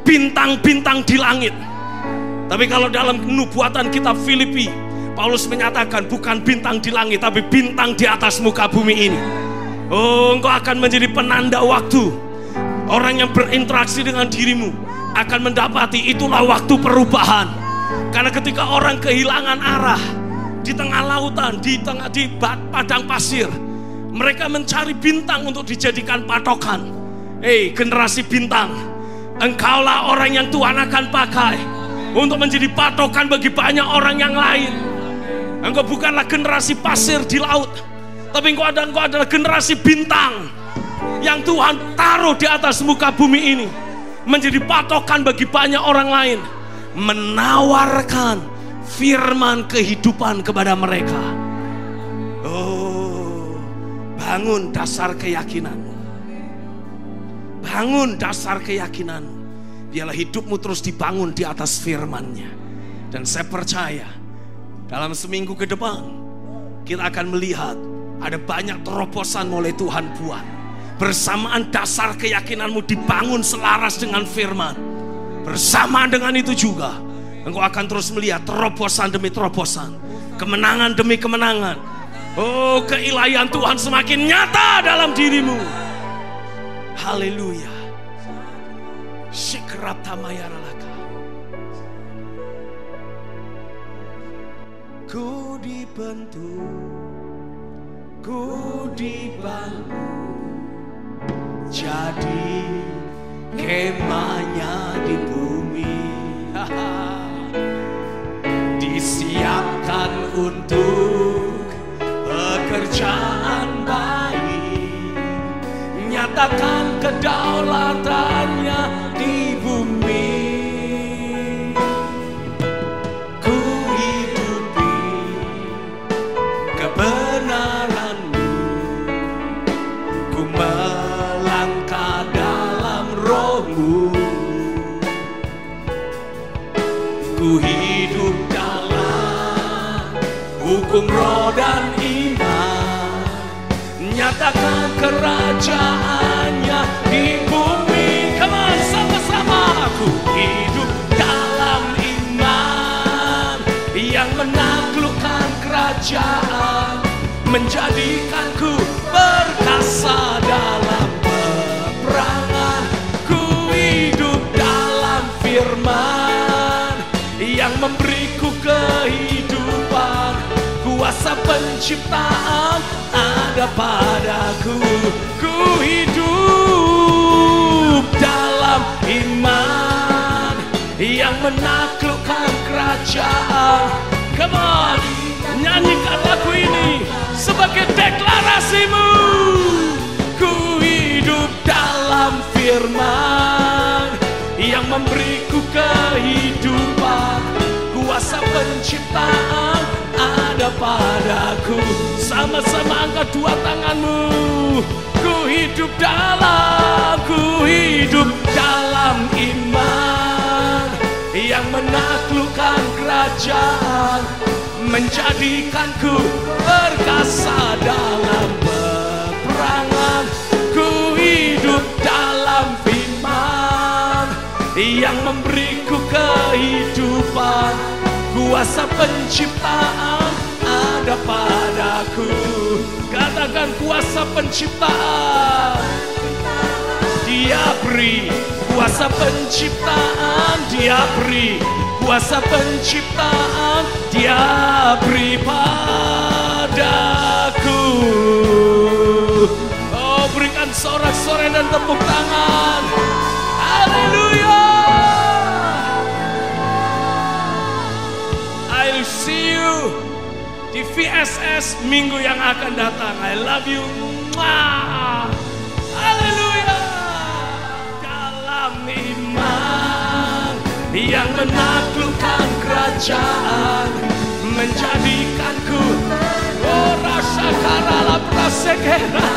bintang-bintang di langit. Tapi kalau dalam nubuatan kitab Filipi, Paulus menyatakan bukan bintang di langit, tapi bintang di atas muka bumi ini. Oh, engkau akan menjadi penanda waktu. Orang yang berinteraksi dengan dirimu akan mendapati itulah waktu perubahan. Karena ketika orang kehilangan arah di tengah lautan, di padang pasir, mereka mencari bintang untuk dijadikan patokan. Generasi bintang, engkaulah orang yang Tuhan akan pakai untuk menjadi patokan bagi banyak orang yang lain. Engkau bukanlah generasi pasir di laut, tapi engkau adalah generasi bintang yang Tuhan taruh di atas muka bumi ini, menjadi patokan bagi banyak orang lain, menawarkan firman kehidupan kepada mereka. Oh, bangun dasar keyakinanmu. Bangun dasar keyakinanmu. Biarlah hidupmu terus dibangun di atas firman-Nya. Dan saya percaya dalam seminggu ke depan kita akan melihat ada banyak terobosan mulai Tuhan buat. Bersamaan dasar keyakinanmu dibangun selaras dengan firman, bersamaan dengan itu juga engkau akan terus melihat terobosan demi terobosan, kemenangan demi kemenangan. Oh, keilahian Tuhan semakin nyata dalam dirimu. Haleluya. Shikratamayaralaka. Ku dibentuk, ku dibangun, jadi kemahnya di bumi. Disiapkan untuk pekerjaan baik, nyatakan kedaulatannya di bumi. Ku hidupi kebenaran-Mu, ku melangkah dalam Roh-Mu, ku hidup dalam hukum roh dan iman, nyatakan kerajaan-Nya di bumi. Come on, sama-sama. Ku hidup dalam iman yang menaklukkan kerajaan, menjadikanku perkasa dalam peperangan. Ku hidup dalam firman yang memberiku kehidupan. Kuasa penciptaan ada padaku. Ku hidup dalam iman yang menaklukkan kerajaan. Come on, nyanyikan lagu ini sebagai deklarasimu. Ku hidup dalam firman yang memberiku kehidupan. Kuasa penciptaan ada padaku. Sama-sama angkat dua tanganmu. Ku hidup dalam iman yang menaklukkan kerajaan, menjadikanku perkasa dalam peperangan. Ku hidup dalam firman yang memberiku kehidupan. Kuasa penciptaan ada padaku. Katakan kuasa penciptaan. Dia beri kuasa penciptaan. Dia beri kuasa penciptaan. Dia beri padaku. Oh, berikan sorak-sorai dan tepuk tangan. Haleluya. di VSS minggu yang akan datang. I love you. Haleluya. Dalam iman yang menaklukkan kerajaan, menjadikanku rasa karala prasekera.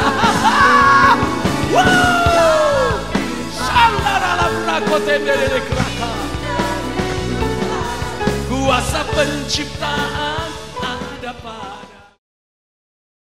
Sandarala prakotendere keraka. Kuasa penciptaan